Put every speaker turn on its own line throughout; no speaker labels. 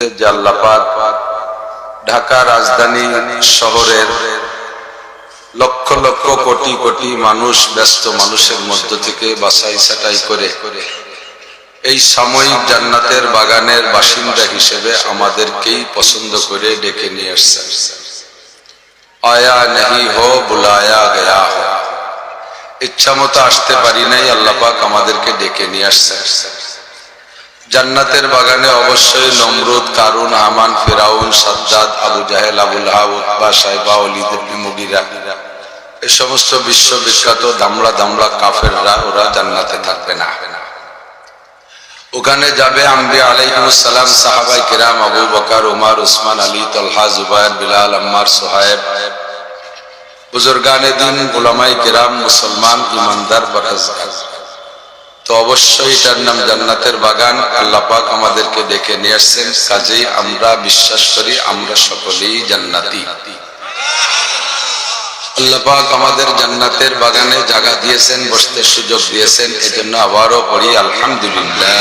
যে আল্লাহ পাক ঢাকা রাজধানী শহরের লক্ষ লক্ষ কোটি কোটি মানুষ, ব্যস্ত মানুষের মধ্য থেকে বাছাই ছাঁটাই করে এই সাময়িক জান্নাতের বাগানের বাসিন্দা হিসেবে আমাদেরকেই পছন্দ করে ডেকে নিয়ে আসছেন। আয়া नहीं हो बुलाया गया हो, ইচ্ছা মতো আসতে পারি নাই, আল্লাহ পাক আমাদেরকে ডেকে নিয়ে আসছেন। জান্নাতের বাগানে অবশ্যই নমরুদ, কারুন, হামান, ফিরাউন, সাদ্দাদ, আবু জাহেল, আবু লাহাব, উতবা, সাইবা, ওয়ালিদ ইবনে মুগিরা, এই সমস্ত বিশ্ববিখ্যাত দামড়া দামড়া কাফেররা, ওরা জান্নাতে থাকবে না। ওখানে যাবে আম্বিয়া আলাইহিমুস সালাম, সাহাবায়ে কিরাম, আবু বকর, উমর, উসমান, আলী, তালহা, জুবায়ের, বিলাল, আম্মার, সুহায়েব, বুজুর্গানে দ্বীন, উলামায়ে কিরাম, মুসলমান ঈমানদার পরহেজগার। তো অবশ্যই এটার নাম জান্নাতের বাগান। আল্লাহ পাক আমাদেরকে ডেকে নিয়ে আসছেন, কাজেই আমরা বিশ্বাস করি আমরা সকলেই জান্নাতি। আল্লাহ পাক আমাদের জান্নাতের বাগানে জায়গা দিয়েছেন, বসতে সুযোগ দিয়েছেন, এজন্য আবারও পড়ি আলহামদুলিল্লাহ।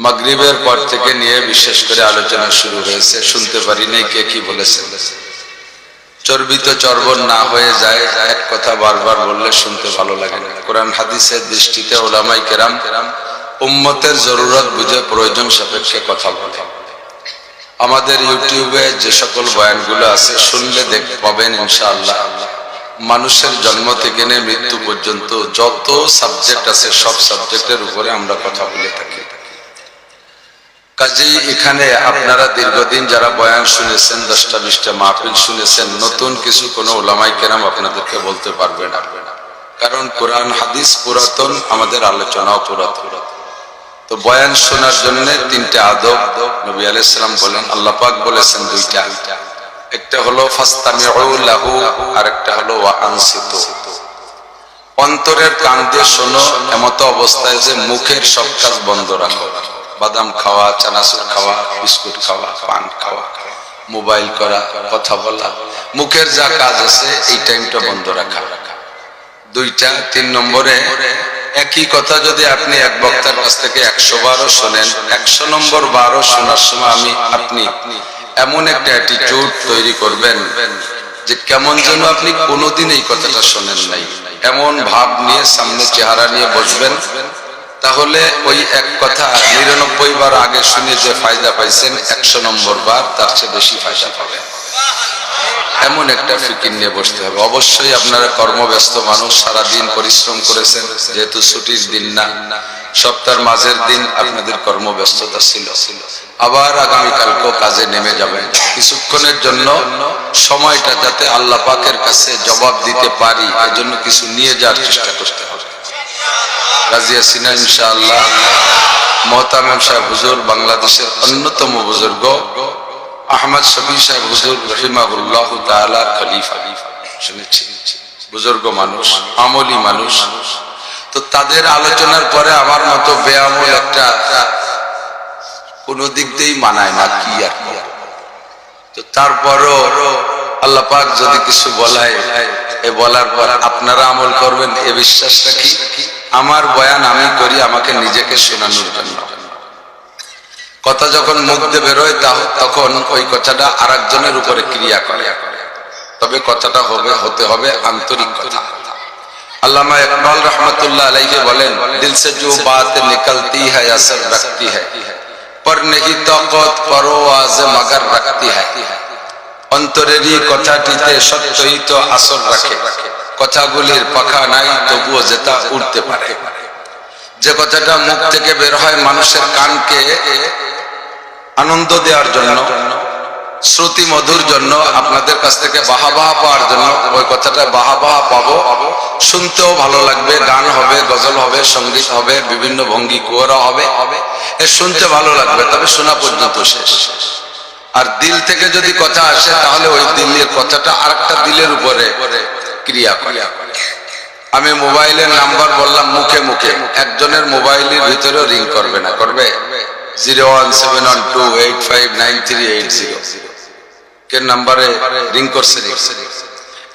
মাগরিবের পর থেকে নিয়ে বিশেষ করে আলোচনা শুরু হয়েছে, শুনতে পারি নাই কে কি বলেছেন। চর্বিত চর্বণ না হয়ে যায়, এক কথা বারবার বললে শুনতে ভালো লাগে না। কোরআন হাদিসের দৃষ্টিতে উলামায়ে কেরাম উম্মতের জরুরত বুঝে প্রয়োজন সাপেক্ষে কথা বলে। আমাদের ইউটিউবে যে সকল বয়ানগুলো আছে শুনলে পাবেন ইনশাআল্লাহ, মানুষের জন্ম থেকে নিয়ে মৃত্যু পর্যন্ত যত সাবজেক্ট আছে সব সাবজেক্টের উপরে আমরা কথা বলে থাকি। কাজেই এখানে আপনারা দীর্ঘদিন যারা বয়ান শুনেছেন, 10টা-20টা মাহফিল শুনেছেন, নতুন কিছু কোনো উলামায়ে কেরাম আপনাদেরকে বলতে পারবে না, কারণ কোরআন হাদিস পুরাতন, আমাদের আলোচনাও পুরাতন। তো বয়ান শোনার জন্য 3টে আদব নবী আলাইহিস সালাম বলেন, আল্লাহ পাক বলেছেন 2টা। একটা হলো ফাসতামিউ লাহু, আর একটা হলো ওয়া আনসিতু। অন্তরের কান দিয়ে শোনো, এমত অবস্থায় যে মুখের সব কাজ বন্ধ রাখো। বাদাম খাওয়া, চানাচুর খাওয়া, বিস্কুট খাওয়া, পান খাওয়া, মোবাইল করা, কথা বলা, মুখের যা কাজ আছে এই টাইমটা বন্ধ রাখা। 2টা। 3 নম্বরে একই কথা যদি আপনি এক বক্তার কাছ থেকে 100 বারও শোনেন, 100 নম্বর বারও শোনার সময় আপনি এমন একটা অ্যাটিটিউড তৈরি করবেন যে কেমন যেন আপনি কোনোদিন এই কথাটা শোনেন নাই, এমন ভাব নিয়ে সামনে চেহারা নিয়ে বসবেন। তাহলে ওই এক কথা 99 বার আগে শুনে যে ফায়দা পাইছেন, 100 নম্বর বার তার চেয়ে বেশি ফায়দা পাবেন। এমন একটা ফিকির নিয়ে বসতে হবে। অবশ্যই আপনারা কর্মব্যস্ত মানুষ, সারাদিন পরিশ্রম করেছেন, যেহেতু ছুটির দিন না, সপ্তাহের মাঝের দিন আপনাদের কর্মব্যস্ততা ছিল, আবার আগামীকালকেও কাজে নেমে যাবেন। কিছুক্ষণের জন্য সময়টা যাতে আল্লাহ পাকের কাছে জবাব দিতে পারি, এজন্য কিছু নিয়ে যাওয়ার চেষ্টা করতে হবে। রাজি আছি না ইনশাআল্লাহ? মোহতামিম সাহেব হুজুর, বাংলাদেশের অন্যতম বুজুর্গ আহমদ শফি সাহেব হুজুর রহিমাহুল্লাহ তাআলা খলিফা, শুনেছি, বুজুর্গ মানুষ, আমলি মানুষ। তো তাদের আলোচনার পরে আমার মতো বেআমল একটা কোন দিক দিয়েই মানায় না, কি আর। তো তারপরও আল্লাহ পাক যদি কিছু বলায়, এ বলার পর আপনারা আমল করবেন এ বিশ্বাস রাখি। আমার বয়ান আমি করি আমাকে নিজেকে শোনানোর জন্য। কথা যখন মুখ দিয়ে বেরোয় তখন ওই কথাটা আরেকজনের উপরে ক্রিয়া করে, তবে কথাটা হতে হবে আন্তরিক কথা। আল্লামা ইকবাল রহমতুল্লাহ আলাইহি বলেন, দিল সে जो बात निकलती है असर रखती है पर नहीं ताकत परवाज़ मगर रखती है। অন্তরেরই কথাটিতে সত্যই তো আসর রাখে, কথাগুলির পাখা নাই তবুও যেটা উঠতে পারে। যে কথাটা মুখ থেকে বের হয় মানুষের কানকে আনন্দ দেওয়ার জন্য, শ্রুতি মধুর জন্য, আপনাদের কাছ থেকে বাহাবাহা পাওয়ার জন্য, ওই কথাটা বাহাবাহা পাবো, শুনতেও ভালো লাগবে, গান হবে, গজল হবে, সঙ্গীত হবে, বিভিন্ন ভঙ্গি কুয়ারা হবে, এ শুনতে ভালো লাগবে, তবে শোনা পর্যন্ত শেষ। আর দিল থেকে যদি কথা আসে তাহলে ওই দিলের কথাটা আরেকটা দিলের উপরে ক্রিয়া করে। আমি মোবাইলের নাম্বার বললাম মুখে মুখে, একজনের মোবাইলের ভিতরে রিং করবে না, করবে 01712859380 কে নাম্বারে রিং করছে।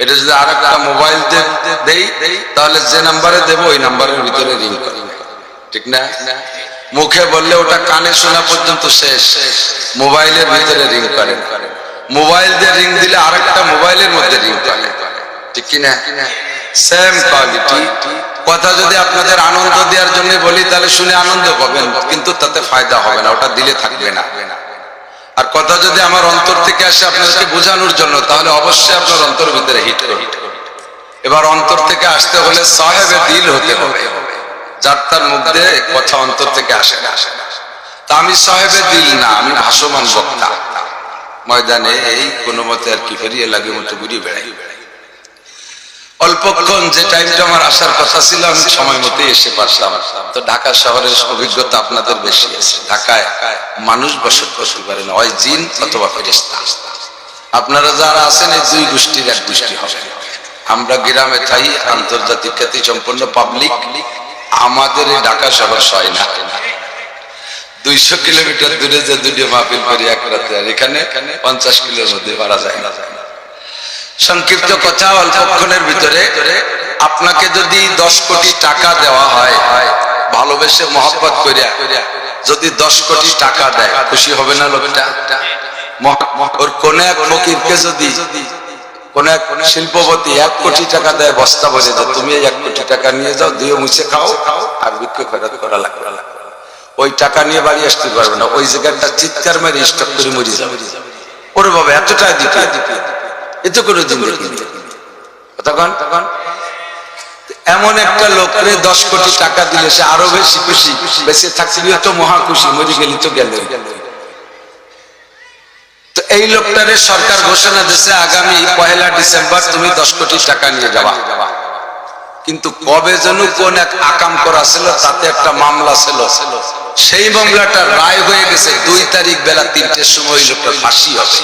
এটা যদি আরেকটা মোবাইল দেই তাহলে যে নাম্বারে দেব ওই নাম্বারের ভিতরে রিং করবে, ঠিক না? মুখে বললে ওটা কানে শোনা পর্যন্ত শেষ, মোবাইলের ভিতরে রিং করে, মোবাইল দিয়ে রিং দিলে আরেকটা মোবাইলের মধ্যে রিং করে, ঠিক কিনা? Same quality. কথা যদি আপনাদের আনন্দ দেওয়ার জন্য বলি তাহলে শুনে আনন্দ পাবেন, কিন্তু তাতে ফায়দা হবে না, ওটা দিলে থাকবে না। আর কথা যদি আমার অন্তর থেকে আসে আপনাদেরকে বোঝানোর জন্য, তাহলে অবশ্যই আপনার অন্তর ভিতরে হিট করবে। এবার অন্তর থেকে আসতে হলে সাহেবে দিল হতে হবে, যার তার মধ্যে কথা অন্তর থেকে আসে না। তা আমি সাহেবে দিল না, আমি ভাসমান বক্তা। ময়দানে এই কোনো মতে আর কি ফেরিয়ে লাগে মতো ঘুরিয়ে বেড়াই। অল্পক্ষণ যে টাইমটা আমার আসার কথা ছিল আমি সময় মতো এসে পারলাম। তো ঢাকা শহরের অভিজ্ঞতা আপনাদের বেশি আছে। ঢাকায় মানুষ বসত করতে পারে না, হয় জিন অথবা ফেরেশতা। আপনারা যারা আছেন এই দুই গোষ্ঠীর এক গোষ্ঠী হবে। আমরা গ্রামে থাই, আন্তর্জাতিক খ্যাতি সম্পন্ন পাবলিক, আমাদের এই ঢাকা শহর সয় না। 200 কিলোমিটার দূরে যে দুটো মাহফিল করি এক রাতে, আর এখানে 50 কিলোর মধ্যে পারা যায় না। সংক্ষিপ্ত কথা, অল্পক্ষণের ভিতরে আপনাকে যদি 10 কোটি টাকা দেওয়া হয়, ভালোবেসে মহব্বত করিয়া যদি 10 কোটি টাকা দেয়, খুশি হবে না লোকটা? ওর কোন এক ফকিরকে যদি কোন এক শিল্পপতি 1 কোটি টাকা দেয় বস্তা ভরে, যে তুমি এই 1 কোটি টাকা নিয়ে যাও, দিয়ে মুছে খাও আর বিক্রি করা লাগবে, ওই টাকা নিয়ে বাড়ি আসতে পারবে না, ওই জায়গাটা চিৎকার মেরে স্টক করে মরে যাবে। ওরে বাবা এতটাই দিতে এত করে দিন তখন এমন একটা লোকরে 10 কোটি টাকা দিলে সে আরো বেশি খুশি, বেঁচে থাকলে তো মহা খুশি, মরে গেলি তো গেল। তো এই লোকটারে সরকার ঘোষণা দিয়েছে আগামী 1 ডিসেম্বর তুমি 10 কোটি টাকা নিয়ে যাবা। কিন্তু কবে যেন কোন এক আকাম করা ছিল, তাতে একটা মামলা ছিল, সেই মামলাটা রায় হয়ে গেছে 2 তারিখ বেলা 3টের সময় লোকটার ফাঁসি হবে।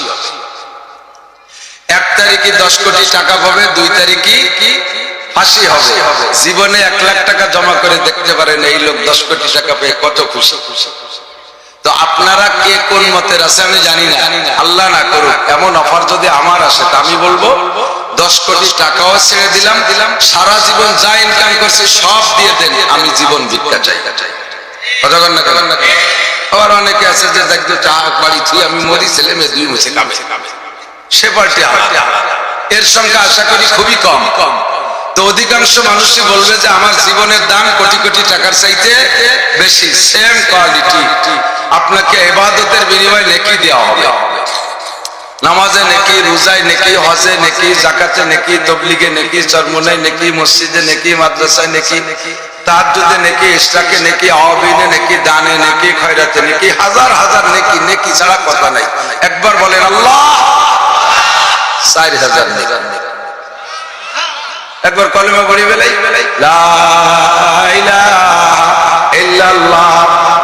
1 তারিখে 10 কোটি টাকা পাবে, 2 তারিখে ফাঁসি হবে। জীবনে 1 লাখ টাকা জমা করে দেখতে পারেন এই লোক 10 কোটি টাকা পেয়ে কত খুশি। তো আপনারা কে কোন মতের আছে আমি জানি না, আল্লাহ না করুক এমন অফার যদি আমার আসে, তা আমি বলবো 10 কোটি টাকাও ছেড়ে দিলাম, সারা জীবন যা ইনকাম করছি সব দিয়ে দেন, আমি জীবন ভিক্ষা চাই। কতক্ষণ না কেন? আবার অনেকে আছে যে দেখতো চাক বাড়ি থুই আমি মরি, ছেলে মেয়ে 2 মুছে খাবে, সে পাল্টে এর সংখ্যা আশা করি খুবই কম। তো অধিকাংশ মানুষই বলবে যে আমার জীবনের দাম কোটি কোটি টাকার চাইতে বেশি। সেম কোয়ালিটি আপনাকে ইবাদতের বিনিময়ে নেকি দেওয়া হবে। নামাজে নেকি, রোজায় নেকি, হজে নেকি, যাকাতে নেকি, তাবলীগে নেকি, চরমোনায় নেকি, মসজিদে নেকি, মাদ্রাসায় নেকি, তাহাজ্জুদে নেকি, ইশরাকে নেকি, আওয়াবিনে নেকি, দানে নেকি, খয়রাতে নেকি, হাজার হাজার নেকি। নেকি ছাড়া কথা নাই। একবার বলেন আল্লাহ, 4000 নেকি। একবার কলেমা পড়ি বেলাই লা ইলাহা ইল্লাল্লাহ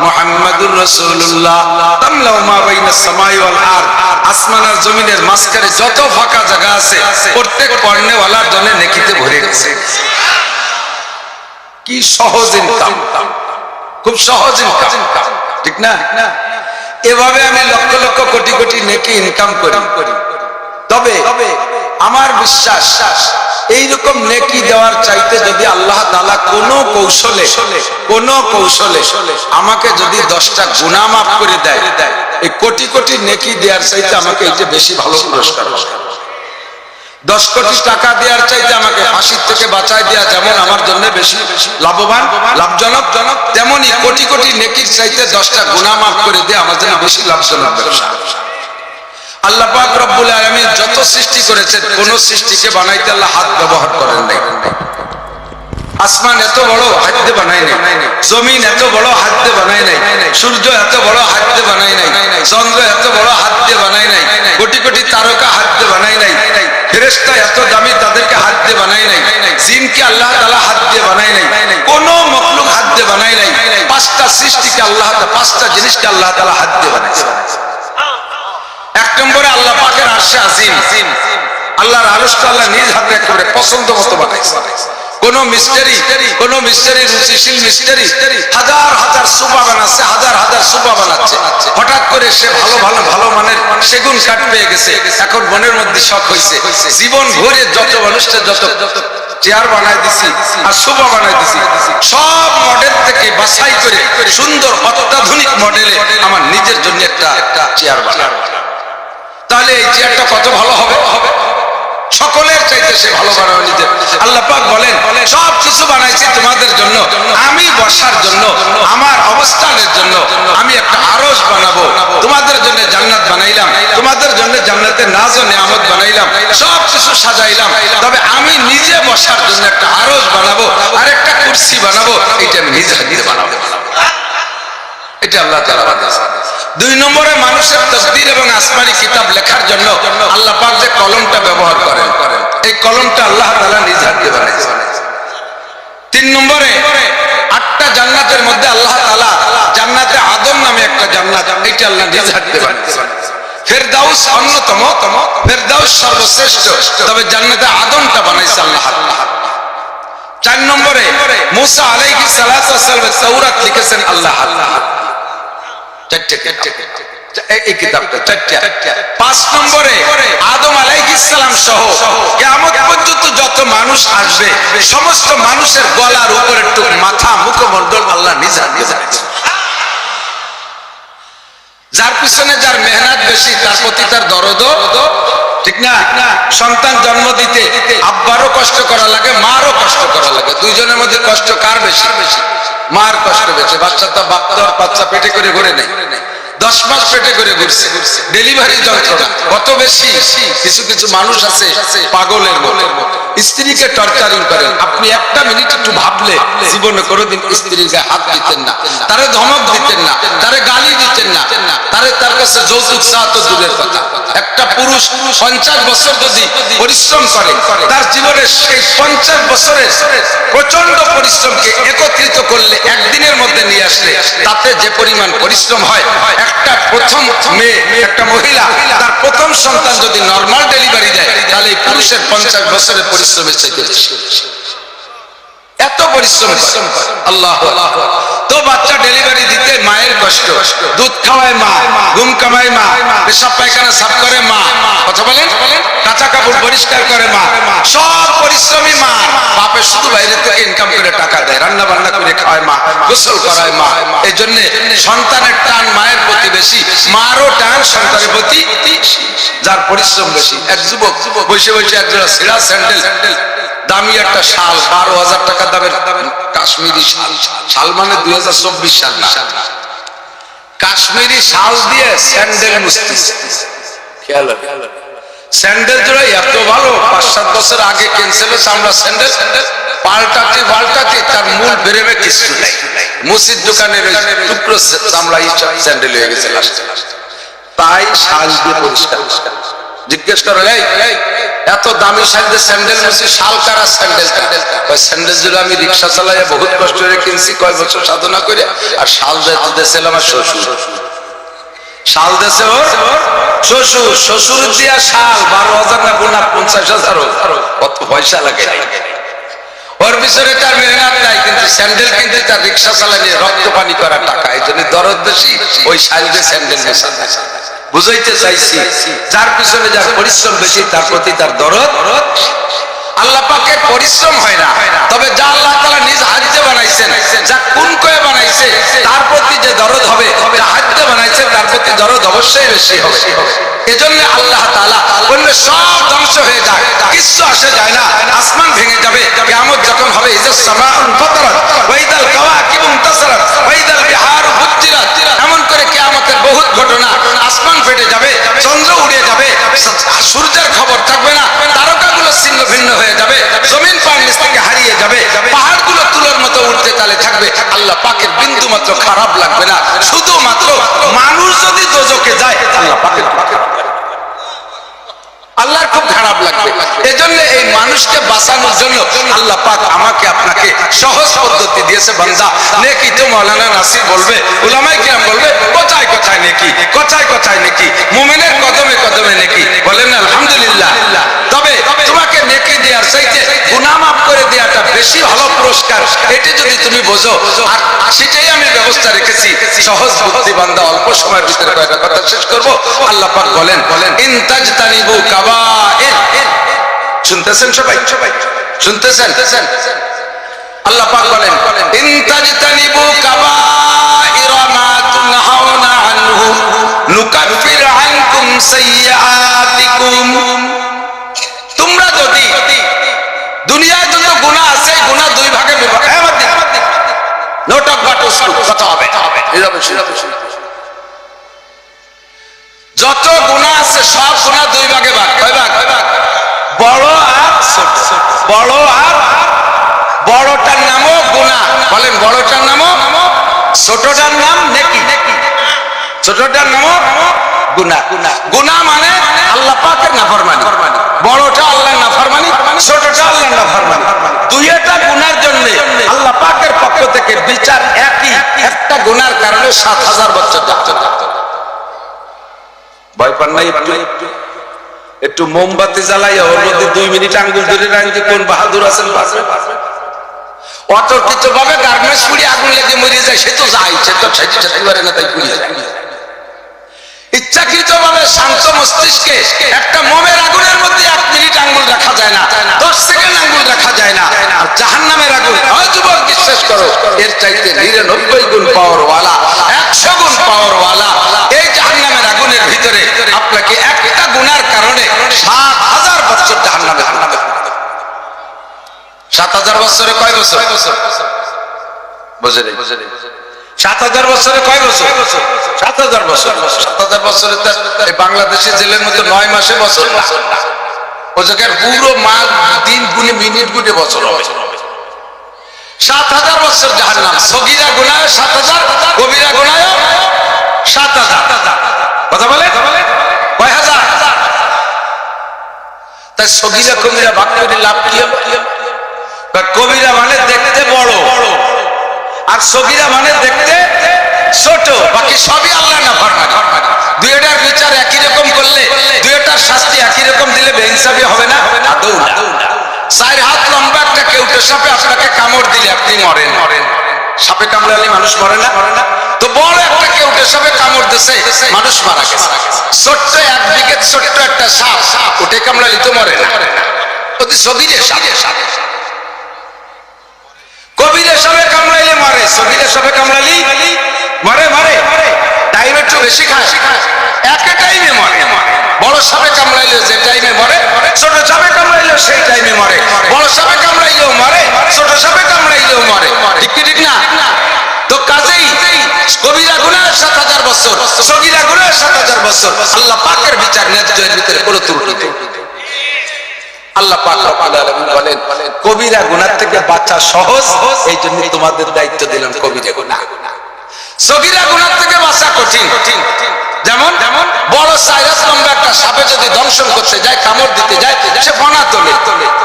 মুহাম্মাদুর রাসূলুল্লাহ তামলাউ মা বাইনাস সামাই ওয়াল আরদ। আসমান আর জমিনের মাঝখানে যত ফাঁকা জায়গা আছে প্রত্যেক পড়নেওয়ালার জন্য নেকিতে ভরে গেছে। কি সহজ ইনকাম, খুব সহজ ইনকাম, ঠিক না? এভাবে আমি লক্ষ লক্ষ কোটি কোটি নেকি ইনকাম করি। তবে আমার বিশ্বাস এইরকম নেকি দেওয়ার চাইতে যদি আল্লাহ তাআলা কোনো কৌশলে আমাকে যদি 10টা গুনাহ মাফ করে দেয়, এই কোটি কোটি নেকি দেওয়ার চাইতে আমাকে এটা বেশি ভালো পুরস্কার হবে। 10 কোটি টাকা দেওয়ার চাইতে আমাকে ফাঁসির থেকে বাঁচায় দেওয়া যেমন আমার জন্য বেশি লাভজনক, তেমনি কোটি কোটি নেকির চাইতে 10টা গুনাহ মাফ করে দেওয়া আমার জন্য বেশি লাভজনক ব্যবসা। আল্লাহ পাক রব্বুল আলামিন যত সৃষ্টি করেছেন, কোন সৃষ্টিকে বানাইতে আল্লাহ হাত ব্যবহার করেন নাই। আসমান এত বড় হাত দিয়ে বানাই নাই, জমিন এত বড় হাত দিয়ে বানাই নাই, সূর্য এত বড় হাত দিয়ে বানাই নাই, চন্দ্র এত বড় হাত দিয়ে বানাই নাই, কোটি কোটি তারকা হাত দিয়ে বানাই নাই, ফেরেশতা এত দামি তাদেরকে হাত দিয়ে বানাই নাই, জিনকে আল্লাহ তাআলা হাত দিয়ে বানাই নাই, কোন মাখলুক হাত দিয়ে বানাই নাই। 5টা সৃষ্টিকে আল্লাহ, 5টা জিনিসকে আল্লাহ তাআলা হাত দিয়ে বানাইছেন। 1 নম্বরে আল্লাহ পাকের আরশে আজিম, আল্লাহর আরশটা আল্লাহ নিজ হাতে একেবারে পছন্দ মতো বানাইছেন। কোন মিস্ত্রি রুচিশীল মিস্ত্রি হাজার হাজার সোফা বানাচ্ছে, হাজার হাজার সোফা বানাচ্ছে, হঠাৎ করে সে ভালো মানের সেগুন কাঠ পেয়ে গেছে, এখন মনের মধ্যে শখ হয়েছে, জীবন ভরে যত মানুষটা যত চেয়ার বানাই দিছি আর সোফা বানাই দিছি, সব মডেল থেকে বাছাই করে সুন্দর অত্যাধুনিক মডেলে আমার নিজের জন্য একটা চেয়ার বানাবো। তাহলে এই চেয়ারটা কত ভালো হবে, সকলের চাইতে সে ভালো বানাবে নিজে। আল্লাহ পাক বলেন সব কিছু বানাইছি তোমাদের জন্য, আমি বসার জন্য, আমার অবস্থানের জন্য। আমি একটা আরশ বানাবো তোমাদের জন্য, জান্নাত বানাইলাম তোমাদের জন্য, জান্নাতের নাজ ও নিয়ামত বানাইলাম, সব কিছু সাজাইলাম। তবে আমি নিজে বসার জন্য একটা আরশ বানাবো আর একটা কুরসি বানাবো, এটা আমি নিজে হাতে বানাবো। এটা আল্লাহ তাআলা বানাইছেন। 2 নম্বরে মানুষের তাকদীর এবং আসমানি কিতাব লেখার জন্য আল্লাহ পাক যে কলমটা ব্যবহার করেন, এই কলমটা আল্লাহ তাআলা নিজে হাতে বানাইছেন। 3 নম্বরে 8টা জান্নাতের মধ্যে আল্লাহ তাআলা জান্নাতে আদম নামে একটা জান্নাত, এটা আল্লাহ নিজে হাতে বানাইছেন। ফেরদাউস অন্যতম, ফেরদাউস সর্বশ্রেষ্ঠ, তবে জান্নাতে আদমটা বানাইছে আল্লাহ। 4 নম্বরে মুসা আলাইহিস সালাতু ওয়াস সালাম তাওরাত লিখেছেন আল্লাহ। 5 নম্বরে আদম আলাইহিস সালাম সহ কিয়ামত পর্যন্ত যত মানুষ আসবে সমস্ত মানুষের গলার উপরে মাথা মুখমণ্ডল আল্লাহ নিজে বানাইছেন। যার পিছনে যার মেহনত বেশি তার প্রতি তার দরদ, ঠিক না? সন্তান জন্ম দিতে আব্বারও কষ্ট করা লাগে, মারও কষ্ট করা লাগে। দুইজনের মধ্যে কষ্ট কার বেশি? মার কষ্ট বেশি। বাচ্চা পেটে করে ঘুরে নেই, 10 মাস পেটে করে ঘুরছে, ডেলিভারি যন্ত্রণা কত বেশি। কিছু কিছু মানুষ আছে পাগলের মতো, স্ত্রীকে টর্চারিং করেন। আপনি একটা মিনিট একটু ভাবলে জীবনে কোনোদিন স্ত্রীকে হাত দিতেন না, তারে ধমক দিতেন না, তারে গালি দিতেন না, তার কাছে যৌতুক চাওয়া তো দূরের কথা। একটা পুরুষ 50 বছর যদি পরিশ্রম করে, তার জীবনের সেই 50 বছরের প্রচন্ড পরিশ্রমকে একত্রিত করলে একদিনের মধ্যে নিয়ে আসলে তাতে যে পরিমাণ পরিশ্রম হয়, একটা প্রথম মেয়ে, একটা মহিলা তার প্রথম সন্তান যদি নরমাল ডেলিভারি দেয় তাহলে এই পুরুষের 50 বছরের পরিশ্রমের চাইতে বেশি। এত পরিশ্রম করে আল্লাহ। তো বাচ্চা ডেলিভারি দিতে মায়ের কষ্ট, দুধ খাওয়ায় মা, ঘুম কামায় মা, পেশাব পায়খানা সাফ করে মা, কথা বলেন, কাঁচা কাপড় পরিষ্কার করে মা, সব পরিশ্রমী মা। বাপে শুধু বাইরে থেকে ইনকাম করে টাকা দেয়, রান্না বান্না করে খাওয়ায় মা, গোসল করায় মা। এই জন্য সন্তানের টান মায়ের প্রতি বেশি, মারও টান সন্তানের প্রতি, যার পরিশ্রম বেশি। এক যুবক বসে বসে একজোড়া ছেঁড়া স্যান্ডেল, দামি একটা শাল, 12,000 টাকা দামের কাশ্মীরি শাল, শাল মানে 2024 সাল না, কাশ্মীরি শাল দিয়ে স্যান্ডেল মুছতে। খেয়াল স্যান্ডেল জোড়া এত ভালো, 5-7 বছর আগে ক্যান্সেল হয়েছে। আমরা স্যান্ডেল পাল্টাতে তার মূল বেরেমে কিছু নাই, মুসিদ দোকানের টুকরো চামড়া স্যান্ডেল হয়ে গেছে লাস্টে। তাই শাল দিয়ে পরিষ্কার। জিজ্ঞেস করে এত দামি স্যান্ডেল মুছি, শাল কারা স্যান্ডেল? স্যান্ডেল জুড়ে আমি রিক্সা চালাই বহুত কষ্ট করে কিনছি, কয় বছর সাধনা করে। আর শাল দিয়েছিল আমার শ্বশুর, শাল দিয়েছে ওর শ্বশুর, শ্বশুর দিয়া শাল 12,000 না 50,000, কত পয়সা লাগে। ওর পিছনে তার মেহনত নাই, কিন্তু স্যান্ডেল কিনতে তার রিক্সা চালানি রক্ত পানি করা টাকা। এই জন্য দরদ বেশি, ওই শাল দিয়ে স্যান্ডেল মেশা। বুঝাইতে চাইছি যার পিছনে যার পরিশ্রম বেশি তার প্রতি তার দরদ। আল্লাহ পাকের পরিশ্রম হয় না, তবে যা আল্লাহ তাআলা নিজ হাতে বানাইছেন, যা কোন কয়ে বানাইছে তার প্রতি যে দরদ হবে, যা হাতে বানাইছে তার প্রতি দরদ অবশ্যই বেশি হবে। এজন্য আল্লাহ তাআলা বললে সব ধ্বংস হয়ে যায়, কিছু আসে যায় না। আসমান ভেঙে যাবে, কিয়ামত যখন হবে, ইযাস সামাউন ফাতারাত ওয়া ইদাল কাওয়াকিবু ইনতাসারাত ওয়া ইদাল বিহারু ফুজ্জিরাত, এমন করে কিয়ামতের বহুত ঘটনা। আসমান ফেটে যাবে, চন্দ্র উড়ে যাবে, সূর্যের খবর থাকবে না, তারকাগুলো ছিন্ন ভিন্ন হয়ে যাবে, জমিন পায়ের নিচ থেকে হারিয়ে যাবে, পাহাড়গুলো তুলোর মতো উঠতে তালে থাকবে। আল্লাহ পাকের বিন্দু মাত্র খারাপ লাগবে না, শুধুমাত্র মানুষ যদি দোজখে যায় আল্লাহ পাকের আল্লাহর খুব খারাপ লাগবে। এজন্য এই মানুষকে বাঁচানোর জন্য আল্লাহ পাক আমাকে আপনাকে সহজ পদ্ধতি দিয়েছে। বান্দা নেকি তো মাওলানা নাসির বলবে, উলামায়ে কিরাম বলবে, কথায় কথায় নেকি, কথায় কথায় নেকি, মুমিনের কদমে কদমে নেকি। বলেন আলহামদুলিল্লাহ। তবে তোমাকে নেকি দেওয়ার চাইতে গুনাহ মাফ করে দেওয়াটা বেশি ভালো পুরস্কার, এটা যদি তুমি বোঝো। আর সেটাই আমি ব্যবস্থা রেখেছি। সহজ বুদ্ধি বান্দা অল্প সময়ের ভিতরে কয়েকটা কথা শেষ করব। আল্লাহ পাক বলেন ইন তাজতানিবু কাবাইর, শুনতেছেন সবাই? শুনতেছেন? আল্লাহ পাক বলেন ইন তাজতানিবু কাবাইর মা তুনহাউনা আনহু নুকাফির আনকুম সাইয়্যাতিকুম। তোমরা যদি দুনিয়ায় যত গুনাহ আছে, গুনাহ দুই ভাগে বিভক্ত। নোটক বাটো কথা হবে, যত গুনাহ আছে সব গুনাহ দুই ভাগে ভাগ। কয় ভাগ? বড় আর ছোট। বড় আর বড়টার নামও গুনাহ, বলেন বড়টার নামও, ছোটটার নাম নেকি। ছোটটার নামও গুনাহ। গুনাহ মানে আল্লাহ পাকের নাফরমানি। বড়টা আল্লাহর নাফরমানি, ছোটটা আল্লাহর নাফরমানি। দুইটা গুনাহের জন্য আল্লাহ পাকের পক্ষ থেকে বিচার একই। একটা গুনাহের কারণে ৭,০০০ বছর যাচ্ছে। ভয় পান নাই? একটু মোমবাতি জ্বালাইয়া ওর মধ্যে 2 মিনিট আঙ্গুল ধরে রাখতে কোন বাহাদুর আছেন পাশে। অতর্কিত ভাবে গার্মেন্টস পুড়ে আগুন লেগে মরে যায়, সে তো যায়, সে তো ছেড়ে পারে না, তাই পুড়িয়ে যায়। ইচ্ছাকৃত ভাবে শান্ত মস্তিষ্কে একটা মোমের আগুনের মধ্যে 1 মিনিট আঙ্গুল রাখা যায় না, 10 সেকেন্ড আঙ্গুল রাখা যায় না। আর জাহান্নামের আগুন, যুবক বিশ্বাস করো, এর চাইতে 99 গুণ পাওয়ার ওয়ালা, 100 গুণ পাওয়ার ওয়ালা। এই জাহান্নামের আগুনের ভিতরে আপনাকে একটা গুনার কারণে ৭,০০০ বছর জাহান্নামে। ৭,০০০ বছরে কয় বছর? বুঝে নেই। ৭,০০০ বছরে কয় বছর? ৭,০০০ বছর। ৭,০০০ বছরে বাংলাদেশে জেলের মতো 9 মাসে বছর না, ও জায়গায় পুরো মাস দিন গুনে মিনিট গুনে বছর হবে। ৭,০০০ বছর জাহান্নাম। সগীরা গুনাহ ৭,০০০, কবিরা গুনাহ ৭,০০০। কথা বলে কয় হাজার? তাই সগীরা কবিরা ভাগ করে লাভ কি হবে? কবিরা মানে দেখতে বড়, আর সগীরা মানে দেখতে ছোট। বাকি সবই আল্লাহ নাফরমানি। দুইটার বিচার একই রকম করলে, দুইটার শাস্তি একই রকম দিলে বেইনসাফি হবে না? আদৌ না। 4 হাত লম্বা একটা কেউটে সাপে আপনাকে কামড় দিলে আপনি মরেন। সাপে কামড়ালে মানুষ মরে না? তো বড় একটা কেউটে সাপে কামড় দিছে, মানুষ মারা গেছে। ছোট্ট 1 বিঘে ছোট্ট একটা সাপ, ওটা কামড়ালে তো মরে না। অতি সগীরে সাপ। কবিরে সাপে কামড়াইলে মরে, সগীরে সাপে কামড়ালি মরে। টাইম একটু বেশি খায়, একটা টাইমে মরে। বড় সাপে কামড়াইলে যে টাইমে মরে, ছোট সাপে কামড়াইলেও সেই টাইমে মরে। বড় সাপে কামড়াইলেও মরে, ছোট সাপে কামড়াইলেও মরে। ঠিক কি ঠিক না? তো কাজেই কবিরা গুনাহ ৭,০০০ বছর, সগীরা গুনাহ ৭,০০০ বছর। আল্লাহ পাকের বিচার ন্যায্যের ভিতরে কোনো ত্রুটি নেই। আল্লাহ পাক রব্বুল আলামিন বলেন কবিরা গুনাহ থেকে বাঁচা সহজ, এই জন্য তোমাদের দায়িত্ব দিলাম কবিরা গুনাহ। সগীরা গুনাহ থেকে বাঁচা কঠিন। যেমন বড় 4 হাত লম্বা একটা সাপে যদি দংশন করতে যায়, কামড় দিতে যায়, সে ফনা তোলে।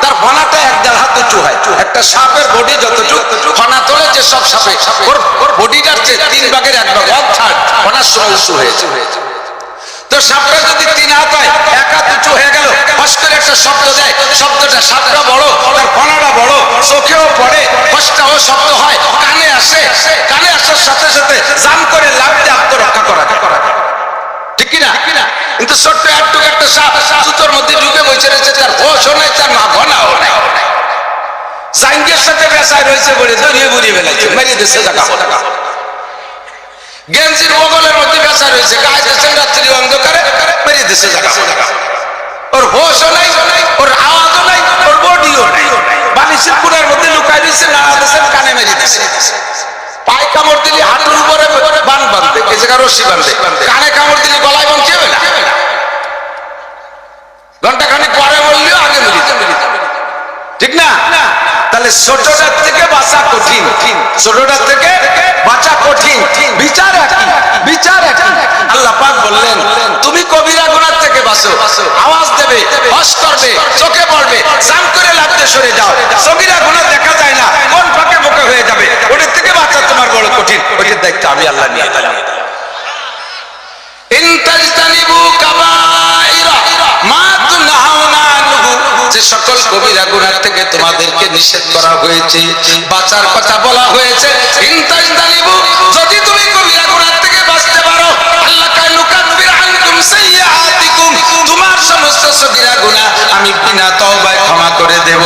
তার ফনাটা 1.5 হাত উঁচু হয়। একটা সাপের বডি যতটুকু ফনা তোলে, যে সব সাপে ওর বডিটার চেয়ে 3 ভাগের 1 ভাগ, 1/3 ফনার সময় উঁচু হয়েছে। তো সাপটা যদি 3 হাত হয়, 1 হাত উঁচু হয়ে গেল, ফস করে একটা শব্দ দেয়, শব্দটা সাপটা বড়, তার ফনাটা বড়, চোখেও পড়ে, ফসটাও শব্দ হয়, কানে আসে। কানে আসার সাথে সাথে জাম করে লাফ দিয়ে আত্মরক্ষা করা যায়। ঠিক কিনা? কিন্তু ছোট্ট একটুকু একটা সাপ জুতোর মধ্যে ঢুকে বসে রয়েছে, তার হোশও নাই, তার ঘনাও নাই। জাঙ্গের সাথে বেসায় রয়েছে বলে জড়িয়ে বুড়িয়ে ফেলেছে, মেরে দিচ্ছে জায়গা। গেঞ্জির বগলের মধ্যে বেসা রয়েছে, গায়ে দিচ্ছেন রাত্রি অন্ধকারে, মেরে দিচ্ছে জায়গা। ওর হোশও নাই, ওর আওয়াজও নাই, ওর বডিও নাই। বালিশের কুড়ার মধ্যে লুকাই দিচ্ছে, নাড়া দিচ্ছেন, কানে মেরে দিচ্ছে। পায়ে কামড় দিলে হাঁটুর উপরে বান বাঁধবে, এই জায়গা রশি বাঁধবে। কানে কামড় দিলে গলায় বাঁধতে হবে না, ঘন্টাখানেক পরে বললেও আগে মেরে যাবে। ঠিক না? তাহলে ছোটটার থেকে বাঁচা কঠিন, ছোটটার থেকে বাঁচা কঠিন। বিচার একই। আল্লাহ পাক বললেন তুমি কবিরা গুনাহ থেকে বাঁচো, আওয়াজ দেবে, হস করবে, চোখে পড়বে, জাম করে লাফতে সরে যাও। সগীরা গুনাহ দেখা যায় না, কোন ফাঁকে মুখে হয়ে যাবে, ওটার থেকে বাঁচা তোমার বড় কঠিন। ওইটার দায়িত্ব আমি আল্লাহ নিয়ে দিলাম। ইন তাজতানিবু কাবাইরা মা তুনহাউনা আনহু, যে সকল কবিরা গুনাহ থেকে তোমাদেরকে নিষেধ করা হয়েছে, বাঁচার কথা বলা হয়েছে। ইনতাজতানিবু, যদি তুমি কবিরা গুনাহ থেকে বাঁচতে পারো, আল্লাহ কয় নুকাফির আনকুম সাইয়্যাতিকুম, তোমার সমস্ত সগীরা গুনাহ আমি বিনা তওবায় ক্ষমা করে দেব।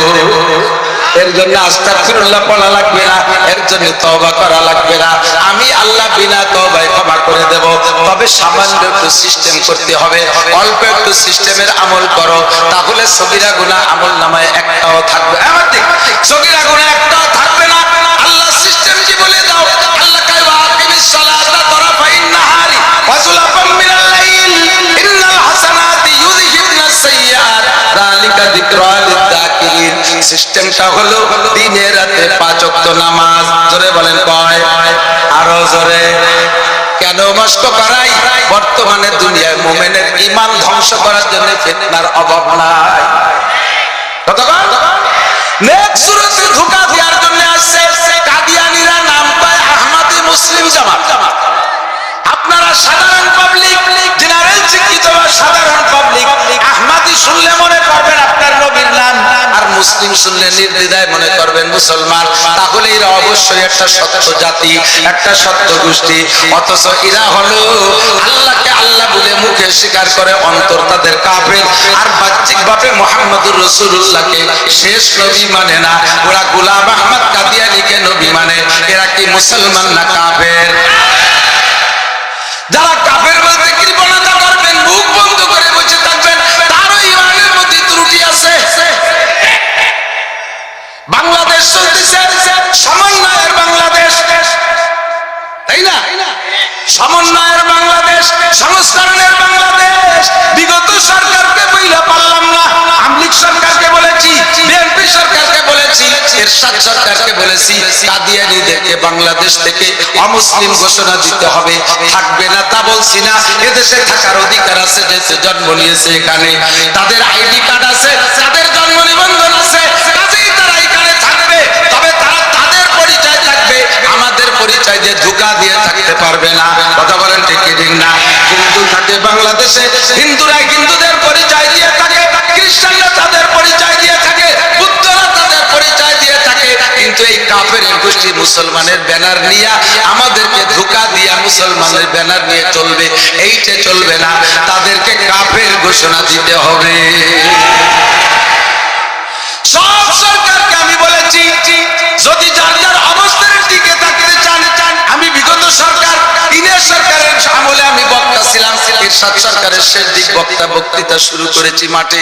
এর জন্য আস্তাগফিরুল্লাহ পড়া লাগবে না, এর জন্য তওবা করা লাগবে না, আমি আল্লাহ বিনা তওবায় ক্ষমা করে দেব। তবে সামান্য একটু সিস্টেম করতে হবে, অল্প একটু সিস্টেমের আমল করো, তাহলে সগীরা গুনাহ আমলনামায় একটাও থাকবে। আমার ঠিক সগীরা গুনাহ একটাও থাকবে না। আল্লাহ সিস্টেম কি বলে দাও, আল্লাহ কয় ওয়াকিমিস সালাতা তরাফাইন নাহারি ওয়া যুলাফাম মিনাল লাইল ইন্নাল হাসানাতি ইউযহিবনাস সাইয়্যাত যালিকা যিকরা লিয-যাকিরিন। সিস্টেমটা হলো দিনে রাতে 5 ওয়াক্ত নামাজ। জোরে বলেন কয়? আরো জোরে। কেন মস্ক করাই? বর্তমানে দুনিয়ায় মুমিনের ঈমান ধ্বংস করার জন্য ফিতনার অভাব নাই। কতক্ষণ নেক্সট সূরাতে ধোঁকা দেওয়ার জন্য আসছে কাদিয়ানীরা, নাম পায় আহমদী মুসলিম জামাত। আপনারা সাধারণ পাবলিক, জেনারেল শিক্ষিত বা সাধারণ পাবলিক, আহমদী শুনলে মনে করবেন আপনার নবীর নাম, আর মুসলিম শুনলে নির্দ্বিধায় মনে করবেন মুসলমান। তাহলে এরা অবশ্যই একটা সত্য জাতি, একটা সত্য গোষ্ঠী। অথচ এরা হলো আল্লাহকে আল্লাহ বলে মুখে স্বীকার করে, অন্তর তাদের কাফের, আর বাহ্যিকভাবে মুহাম্মদুর রাসূলুল্লাহকে শেষ নবী মানে না। ওরা গোলাম আহমদ কাদিয়ানীকে নবী মানে। এরা কি মুসলমান না কাফের? যারা কাফের বলতে কৃপণতা করবেন, মুখ বন্ধ করে বসে থাকবেন, তারও ঈমানের মধ্যে ত্রুটি আছে। বাংলাদেশ চলতেছে সমন্বয়ের বাংলাদেশ, তাই না? সমন্বয়ের বাংলাদেশ, সংস্করণের বাংলাদেশ। বিগত সরকারকে বইলা পারলাম না, আমলিক সরকারকে বলেছি, বিএনপি সরকারকে বলেছি, এরশাদ সরকারকে বলেছি, কাদিয়ানীদেরকে বাংলাদেশ থেকে অমুসলিম ঘোষণা দিতে হবে। থাকবে না তা বলছি না, এদেশে থাকার অধিকার আছে, যেহেতু জন্ম নিয়েছে এখানে, তাদের আইডি কার্ড আছে, তাদের জন্ম নিবন্ধন আছে, কাজেই তারা এখানে থাকবে। তবে তারা তাদের পরিচয় থাকবে, আমাদের পরিচয় দিয়ে ধোঁকা দিয়ে থাকতে পারবে না। কথা বলেন ঠিক কি ঠিক না? হিন্দু থাকে বাংলাদেশে, হিন্দুরা হিন্দুদের পরিচয় দিয়ে থাকে, খ্রিস্টানরা তাদের পরিচয় দিয়ে থাকে, বুদ্ধরা তাদের পরিচয় দিয়ে থাকে। কিন্তু এই কাফের গোষ্ঠী মুসলমানের ব্যানার নিয়ে আমাদেরকে ধোঁকা দিয়া মুসলমানের ব্যানার নিয়ে চলবে, এইটা চলবে না। তাদেরকে কাফের ঘোষণা দিতে হবে। সব সরকারকে আমি বলেছি, যদি যার যার অবস্থার দিকে থাকতে চান, আমি বিগত সরকার, দিনের সরকারের আমলে আমি বক্তা ছিলাম, এরশাদ সরকারের শেষ দিক বক্তৃতা শুরু করেছি মাঠে,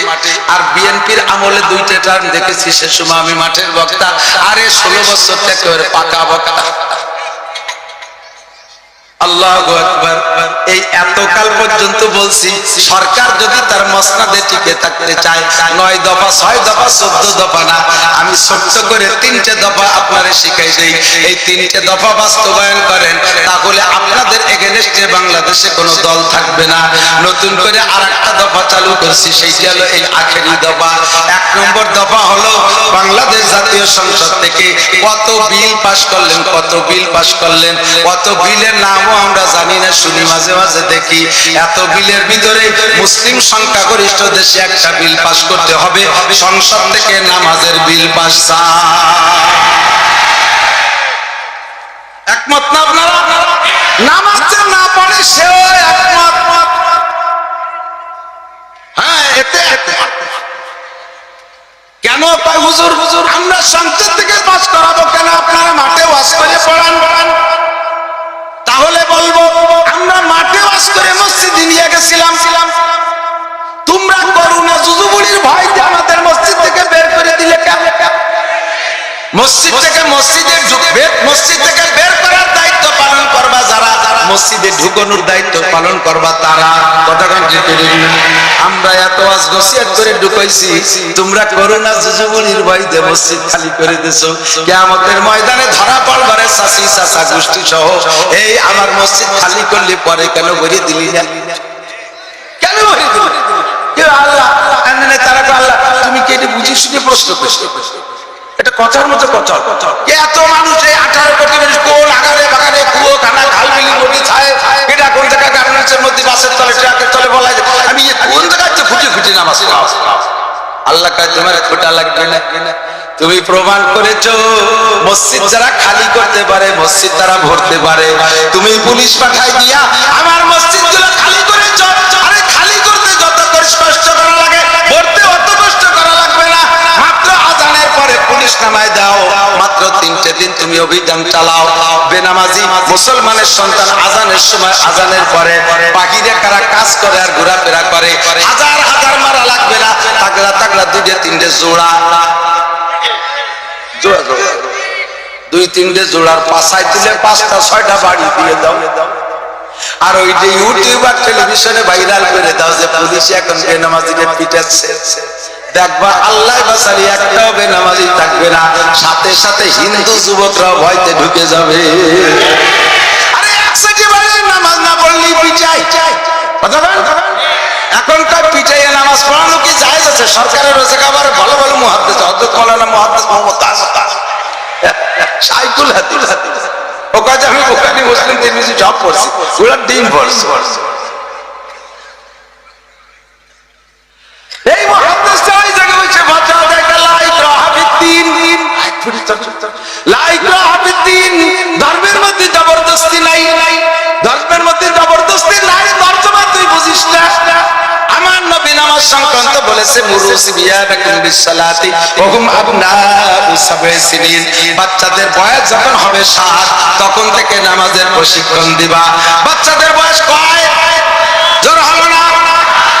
আর বিএনপির আমলে 2টা টার্ম দেখেছি, সে সময় আমি মাঠের বক্তা, আরে 16 বছর থেকে পাকা বক্তা। আল্লাহু আকবার। এই এতকাল পর্যন্ত বলছি, সরকার যদি তার মসনদে টিকে থাকতে চায়, 9 দফা 6 দফা 14 দফা না, আমি ছোট্ট করে 3টে দফা আপনারে শিখাই দেই। এই 3টে দফা বাস্তবায়ন করেন, তাহলে আপনাদের এগেইনস্টে বাংলাদেশে কোনো দল থাকবে না। নতুন করে আরেকটা দফা চালু করছি, সেইটা হলো এই আখেরি দফা। 1 নম্বর দফা হলো বাংলাদেশ জাতীয় সংসদ থেকে কত বিল পাস করলেন, কত বিল পাস করলেন, কত বিলের নাম আমরা জানি না, শুনি মাঝে মাঝে দেখি। এত বিলের ভিতরে মুসলিম সংখ্যাগরিষ্ঠ দেশে একটা বিল পাস করতে হবে, সংসদ থেকে নামাজের বিল পাস। একমত না আপনারা? নামাজ না পড়ে সেও একমত। হ্যাঁ, এতে কেন হুজুর আমরা সংসদ থেকে পাস করাবো কেন? আপনারা মাঠে ওয়াজ করে পড়ান। তাহলে বলবো আমরা মাঠে ওয়াজ করে মসজিদে নিয়ে গেছিলাম, তোমরা করুণা জুজুবুড়ির ভয় যে আমাদের মসজিদ থেকে বের করে দিলে কেন? মসজিদ থেকে মসজিদে ঢুকবে, মসজিদ থেকে বের করার দায়িত্ব পালন করবা যারা, মসজিদে ঢুকানোর দায়িত্ব পালন করবা তারা। কতক্ষণ ঠিক না? আমরা এত ওয়াজ নসিহত করে ঢুকাইছি, তোমরা করোনা জুজুবুড়ির ভয় দিয়ে মসজিদ খালি করে দিছো। কিয়ামতের ময়দানে ধরা পড়বারে চাচি চাচা গোষ্ঠী সহ, এই আমার মসজিদ খালি করলে পরে কেন ভরিয়ে দিলি না? কেন ভরিয়ে দিলি? আল্লাহ তারা আল্লাহ তুমি কি এটা বুঝি শুনে প্রশ্ন করছো? এটা কথার মতো কথা। এত মানুষ, এই 18 কোটি মানুষ, কোন আগারে বাগানে কুয়ো খানা খাল বিলি নদী ছায়, এটা কোন জায়গায় গার্মেন্টসের মধ্যে, বাসের তলে, ট্রাকের তলে বলা যায়, আমি কোন জায়গায় খুঁজে খুঁজে নামাজ। আল্লাহ কাছে তোমার খোটা লাগবে না। তুমি প্রমাণ করেছো মসজিদ যারা খালি করতে পারে মসজিদ তারা ভরতে পারে। তুমি পুলিশ পাঠাই দিয়া আমার মসজিদ গুলো খালি করেছো। আরে খালি করতে যত কষ্ট করা লাগে ভরতে অত কষ্ট করা লাগবে না। মাত্র আজানের পরে পুলিশ নামায় দাও, মাত্র 3টে দিন তুমি অভিযান চালাও। বেনামাজি মুসলমানের সন্তান আজানের সময় আজানের পরে বাহিরে কারা কাজ করে আর ঘোরাফেরা করে, হাজার হাজার মারা লাগবে না। তাগড়া তাগড়া 2-3টে জোড়া 2-3টে জোড়ার পাশায় তুলে 5টা-6টা বাড়ি দিয়ে দাও। আর ওই যে ইউটিউব আর টেলিভিশনে ভাইরাল করে দাও যে পুলিশ এখন বেনামাজিকে পিটাচ্ছে। দেখবা আল্লাহ বাঁচালি একটাও বেনামাজি থাকবে না, সাথে সাথে হিন্দু যুবকরা ভয়তে ঢুকে যাবে। আরে একসাথে বাড়ি নামাজ না পড়লেই পিটাই। কথা বলেন এখনকার পিটাইয়ে নামাজ পড়ানো কি জায়েজ আছে? সরকারের রয়েছে আবার ভালো ভালো মুহাদ্দিস হযরত মাওলানা মুহাদ্দিস মোহাম্মদ সাইকুল হাদিস ও কাজে আমি বুখারী মুসলিম তিরমিজি সব পড়ছি, পুরো দিন পড়ছি। এই মুহাদ্দিসটা ওই জায়গায় বলছে বাঁচা দেখা লা ইকরাহা ফিদ্দিন, লা ইকরাহা ফিদ্দিন, ধর্মের মধ্যে জবরদস্তি নাই, ধর্মের মধ্যে জবরদস্তি নাই। তরজমা তুই বুঝিস না। আমার নবী নামাজ সংক্রান্ত বলেছে মুরু সিবিয়ানাকুম বিসসালাতি ওয়া হুম আবনাউ সাবঈ সিনিন, বাচ্চাদের বয়স যখন হবে 7 তখন থেকে নামাজের প্রশিক্ষণ দিবা। বাচ্চাদের বয়স কয়? জোর হলো না?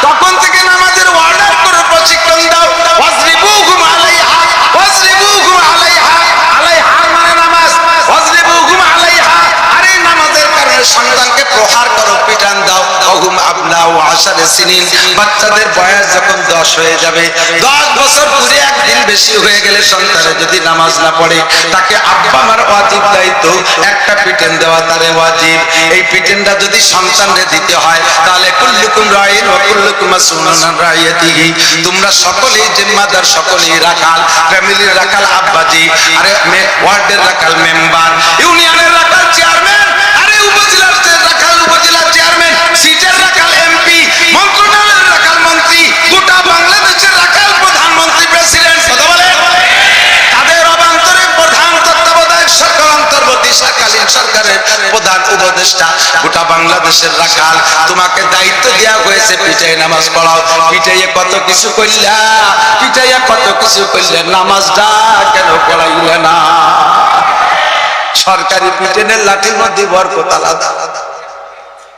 তখন থেকে নামাজের অর্ডার করে প্রশিক্ষণ দাও। ওয়াজরিবুহুম আলাইহা, ওয়াজরিবুহুম আলাইহা, আলাইহা মানে নামাজ, ওয়াজরিবুহুম আলাইহা। আরে নামাজের কারণে সন্তানকে প্রহার করো, পিটান দাও। ওহুম আবনাউ 10 সিনিন, বাচ্চাদের বয়স যখন 10 হয়ে যাবে, 10 বছর পুরে একদিন বেশি হয়ে গেলে সন্তানে যদি নামাজ না পড়ে তাকে আব্বা মার ওয়াজিব দায়িত্ব একটা পিটেন দেওয়া তারে ওয়াজিব। এই পিটেনটা যদি সন্তানরে দিতে হয় তাহলে কুল্লুকুম রাইন ওয়া কুল্লুকুম মাসউলুন আন রাইয়াতিহি, তোমরা সকলেই জিম্মাদার, সকলেই রাখাল, ফ্যামিলির রাখাল আব্বাজি, আরে ওয়ার্ডের রাখাল মেম্বার, ইউনিয়নের রাখাল চেয়ারম্যান, আরে উপজেলার রাখাল উপজেলা চেয়ারম্যান, সিটের রাখাল এমপি, মন্ত্রণালয়ের রাখাল মন্ত্রী, গোটা বাংলাদেশের রাখাল প্রধানমন্ত্রী প্রেসিডেন্ট। কথা বলে তাদের অবান্তরে প্রধান তত্ত্বাবধায়ক সরকার অন্তর্বর্তীকালীন সরকারের প্রধান উপদেষ্টা গোটা বাংলাদেশের রাখাল। তোমাকে দায়িত্ব দেওয়া হয়েছে পিটাই নামাজ পড়াও। পিটাইয়ে কত কিছু করলা, পিটাইয়া কত কিছু করলে, নামাজটা কেন পড়াইলে না? সরকারি পিটেনের লাঠির মধ্যে বরকত আলাদা,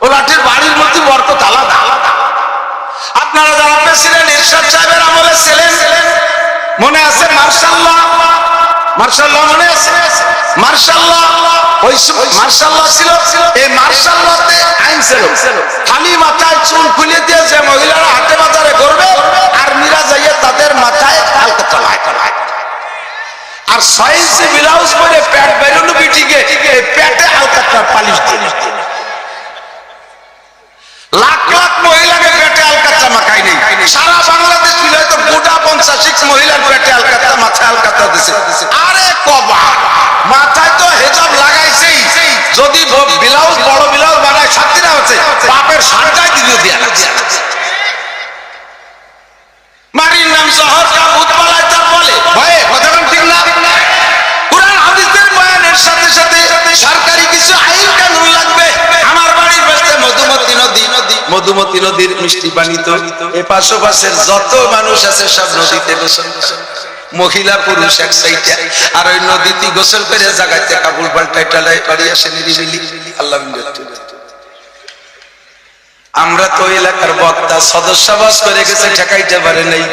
ও লাঠির বাড়ির মধ্যে বরকত আলাদা। আপনারা যারা প্রেসিডেন্ট এরশাদ সাহেবের আমলে ছিলেন মনে আছে? মার্শাল্লাহ, মার্শাল্লাহ মনে আছে? মার্শাল্লাহ, ওই মার্শাল্লাহ ছিল। এই মার্শাল্লাহতে আইন ছিল খালি মাথায় চুল খুলে দিয়ে যে মহিলারা হাটে বাজারে ঘুরবে আর মীরা যাইয়ে তাদের মাথায় আলকাতা লাগায়, আর 6 ইঞ্চি ব্লাউজ পরে প্যাট বেরোনো বিটিকে প্যাটে আলকাতা পালিশ দিয়ে লাখ লাখ মহিলাকে পেটে আলকাতা মাখাই নেই। সারা বাংলাদেশ মিলে তো গোটা 50 মহিলার পেটে আলকাতা, মাথায় আলকাতা দিছে। আরে কবা মাথায় তো হেজাব লাগাইছেই, যদি ব্লাউজ বড় ব্লাউজ বানায় সাথীরা হচ্ছে বাপের সারটাই দিল দিয়া মারির নাম শহর কা ভূত পালায় তার বলে ভয়ে। কথাটা ঠিক না? কুরআন হাদিসের বয়ানের সাথে সাথে সরকারি কিছু আইন কানুন লাগবে। আমার বাড়ির পাশে মধুমতি নদী, মধুমতি নদীর মিষ্টি পানি তো এই পাশের যত মানুষ আছে সব নদীতে গোসল করে, মহিলা পুরুষ এক সাইডে, আর ওই নদীতে গোসল করে জায়গাতে কাপড় পাল্টাই টালাই বাড়ি আসে নিরিবিলি। আল্লাহ আমরা তো এলাকার বক্তা সদস্যবাস করে গেছে, ঠেকাইতে পারে নাই।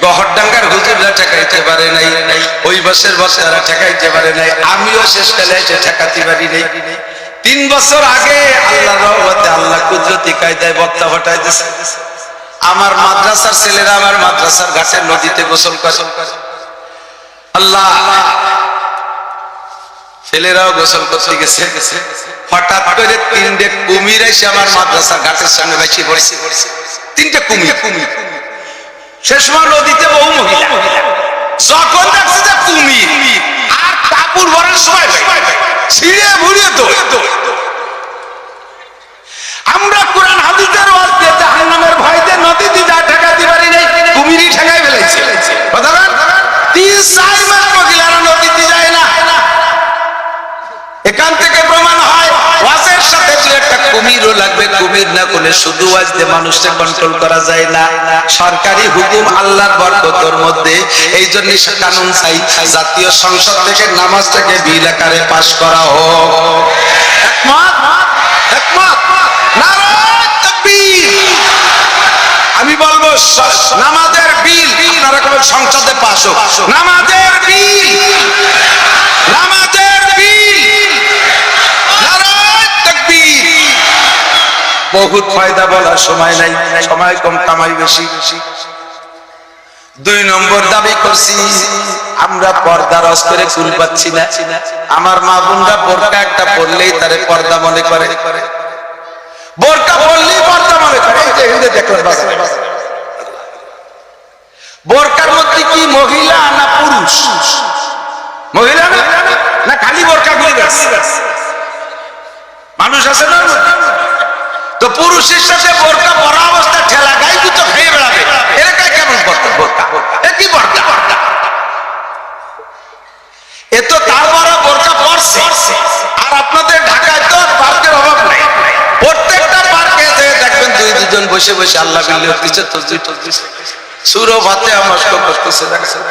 গহরডাঙ্গার হুজুররা ঠেকাইতে পারে নাই, ওই বাসের বক্তারা ঠেকাইতে পারে নাই, আমিও শেষকালে এসে ঠেকাতে পারি নাই। 3 বছর আগে আল্লাহর রহমতে আল্লাহ কুদরতি কায়দায় বক্তা হটাই দিয়েছে। আমার মাদ্রাসার ছেলেরা আমার মাদ্রাসার ঘাটের নদীতে গোসল করে, আল্লাহ ছেলেরাও গোসল করতে গেছে। হঠাৎ করে 3টে কুমির এসে আমার মাদ্রাসার ঘাটের সামনে বেশি পড়েছে। 3টে কুমির, সে সময় নদীতে বহু মহিলা, যখন দেখছে যে কুমির আর কাপড় ভরার সময় ছিঁড়ে ভুড়িয়ে তো আমরা কোরআন হাদিসের ওয়াজ দিয়ে জাহান্নামের ভয়তে নদীতে যা ঠেকাতে পারি নাই, কুমিরই ঠেকাই ফেলেছে। কথা বলেন 3-4 এখান থেকে প্রমাণ হয় ওয়াজের সাথে দু একটা কুমিরও লাগবে। কুমির না করলে শুধু ওয়াজ দিয়ে মানুষকে কন্ট্রোল করা যায় না। সরকারি হুকুম আল্লাহর বরকতের মধ্যে, এই জন্য কানুন চাই জাতীয় সংসদ থেকে নামাজটাকে বিল আকারে পাশ করা হোক। একমত? একমত? নারায়ে তাকবীর। আমি বলবো নামাজের বিল আপনারা কোন সংসদে পাস হোক। নামাজের বিল, নামাজের বিল। নারায়ে তাকবীর। বহুত ফায়দা বলার সময় নাই, সময় কম, কামাই বেশি। 2 নম্বর দাবি করছি, আমরা পর্দা রস করে চুল পাচ্ছি না। আমার মা বোনরা বোরকা একটা পরলেই তারে পর্দা মনে করে, বোরকা পরলেই পর্দা মনে করে। এই যে হিন্দে দেখলেন বোরকার মধ্যে কি মহিলা না পুরুষ? মহিলা না খালি বোরকা গুলি মানুষ আছে না? তো পুরুষের সাথে বোরকা পরা অবস্থা ঠেলা গাই তো খেয়ে বেড়াবে, এলাকায় কেমন বোরকা? কি বোরকা? এ তো তার বড় বোরকা পরছে। আর আপনাদের ঢাকায় তো পার্কের অভাব নাই, প্রত্যেকটা পার্কে যে দেখবেন 2-2 জন বসে বসে আল্লাহ বিল্লাহ করতেছে, তসবিহ তুলতেছে, সূরা ফাতিহা মস্ক করতেছে, দেখছেন?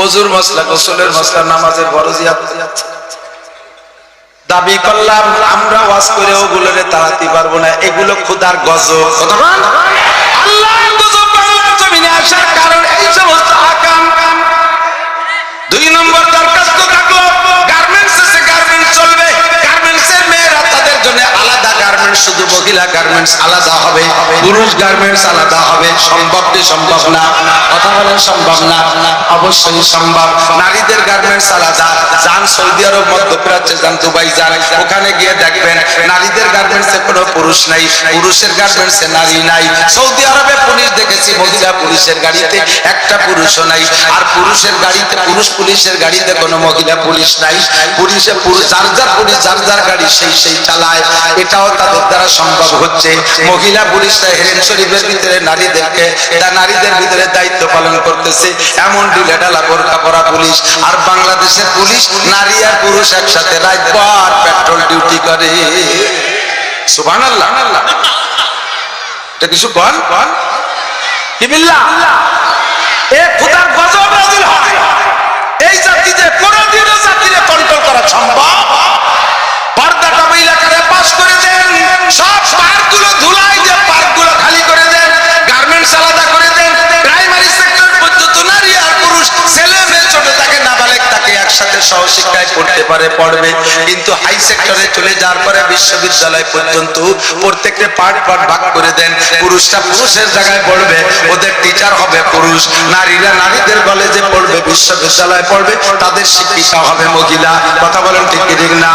ওযুর মাসলা, গোসলের মাসলা, নামাজের ফরজিয়াত। দাবি করলাম আমরা ওয়াজ করে ওগুলোরে তাড়াতে পারবো না, এগুলো খোদার গজব। কতক্ষণ আল্লাহর গজব বাংলার জমিনে আসার কারণ এই সমস্ত আকাম। 2 নম্বর দরখাস্ত থাকলো, গার্মেন্টস আছে, গার্মেন্টস চলবে। গার্মেন্টসের মেয়েরা তাদের জন্য আলাদা গার্মেন্টস, শুধু মহিলা গার্মেন্টস আলাদা হবে, পুরুষ গার্মেন্টস আলাদা হবে। সম্ভব কি সম্ভব না? কথা বলেন সম্ভব না? অবশ্যই সম্ভব। নারীদের গার্মেন্টস আলাদা। যান সৌদি আরব, মধ্যপ্রাচ্যে যান, দুবাই যান, ওখানে গিয়ে দেখবেন নারীদের গার্মেন্টসে কোনো পুরুষ নাই, পুরুষের গার্মেন্টসে নারী নাই। সৌদি আরবে পুলিশ দেখেছি, মহিলা পুলিশের গাড়িতে একটা পুরুষও নাই, আর পুরুষের গাড়িতে, পুরুষ পুলিশের গাড়িতে কোনো মহিলা পুলিশ নাই। পুলিশে যার যার পুলিশ যার যার গাড়ি সেই চালায়। এটাও তাদের দ্বারা সম্ভব হচ্ছে। মহিলা পুলিশরা হেরেম শরীফের ভিতরে নারীদেরকে, নারীদের ভিতরে দায়িত্ব পালন করতেছে। এমন ঢিলেঢালা বোরকা পরা পুলিশ। আর বাংলাদেশের পুলিশ নারী আর পুরুষ একসাথে রাতভর পেট্রোল ডিউটি করে। সুবহানাল্লাহ। এটা কিছু বল কি বিল্লাহ? এ খোদার গজব নাযিল হয়। এই জাতিতে কোনদিনও জাতিরে কন্ট্রোল করা সম্ভব? পর্দাটা মহিলা করে পাস করে দেন, সব পার্কগুলো ধুলাই দিয়ে পার্কগুলো খালি করে দেন, গার্মেন্টস আলাদা করে দেন। প্রাইমারি সেক্টর পর্যন্ত নারী আর পুরুষ, ছেলে মেয়ে, ছোট থাকে নাবালেগ তাকে একসাথে সহশিক্ষায় পড়তে পারে, পড়বে। কিন্তু হাই সেক্টরে চলে যাওয়ার পরে বিশ্ববিদ্যালয় পর্যন্ত প্রত্যেকটা পার্ট ভাগ করে দেন। পুরুষরা পুরুষের জায়গায় পড়বে, ওদের টিচার হবে পুরুষ। নারীরা নারীদের কলেজে পড়বে, বিশ্ববিদ্যালয়ে পড়বে, তাদের শিক্ষিকা হবে মহিলা। কথা বলেন ঠিক কি ঠিক না?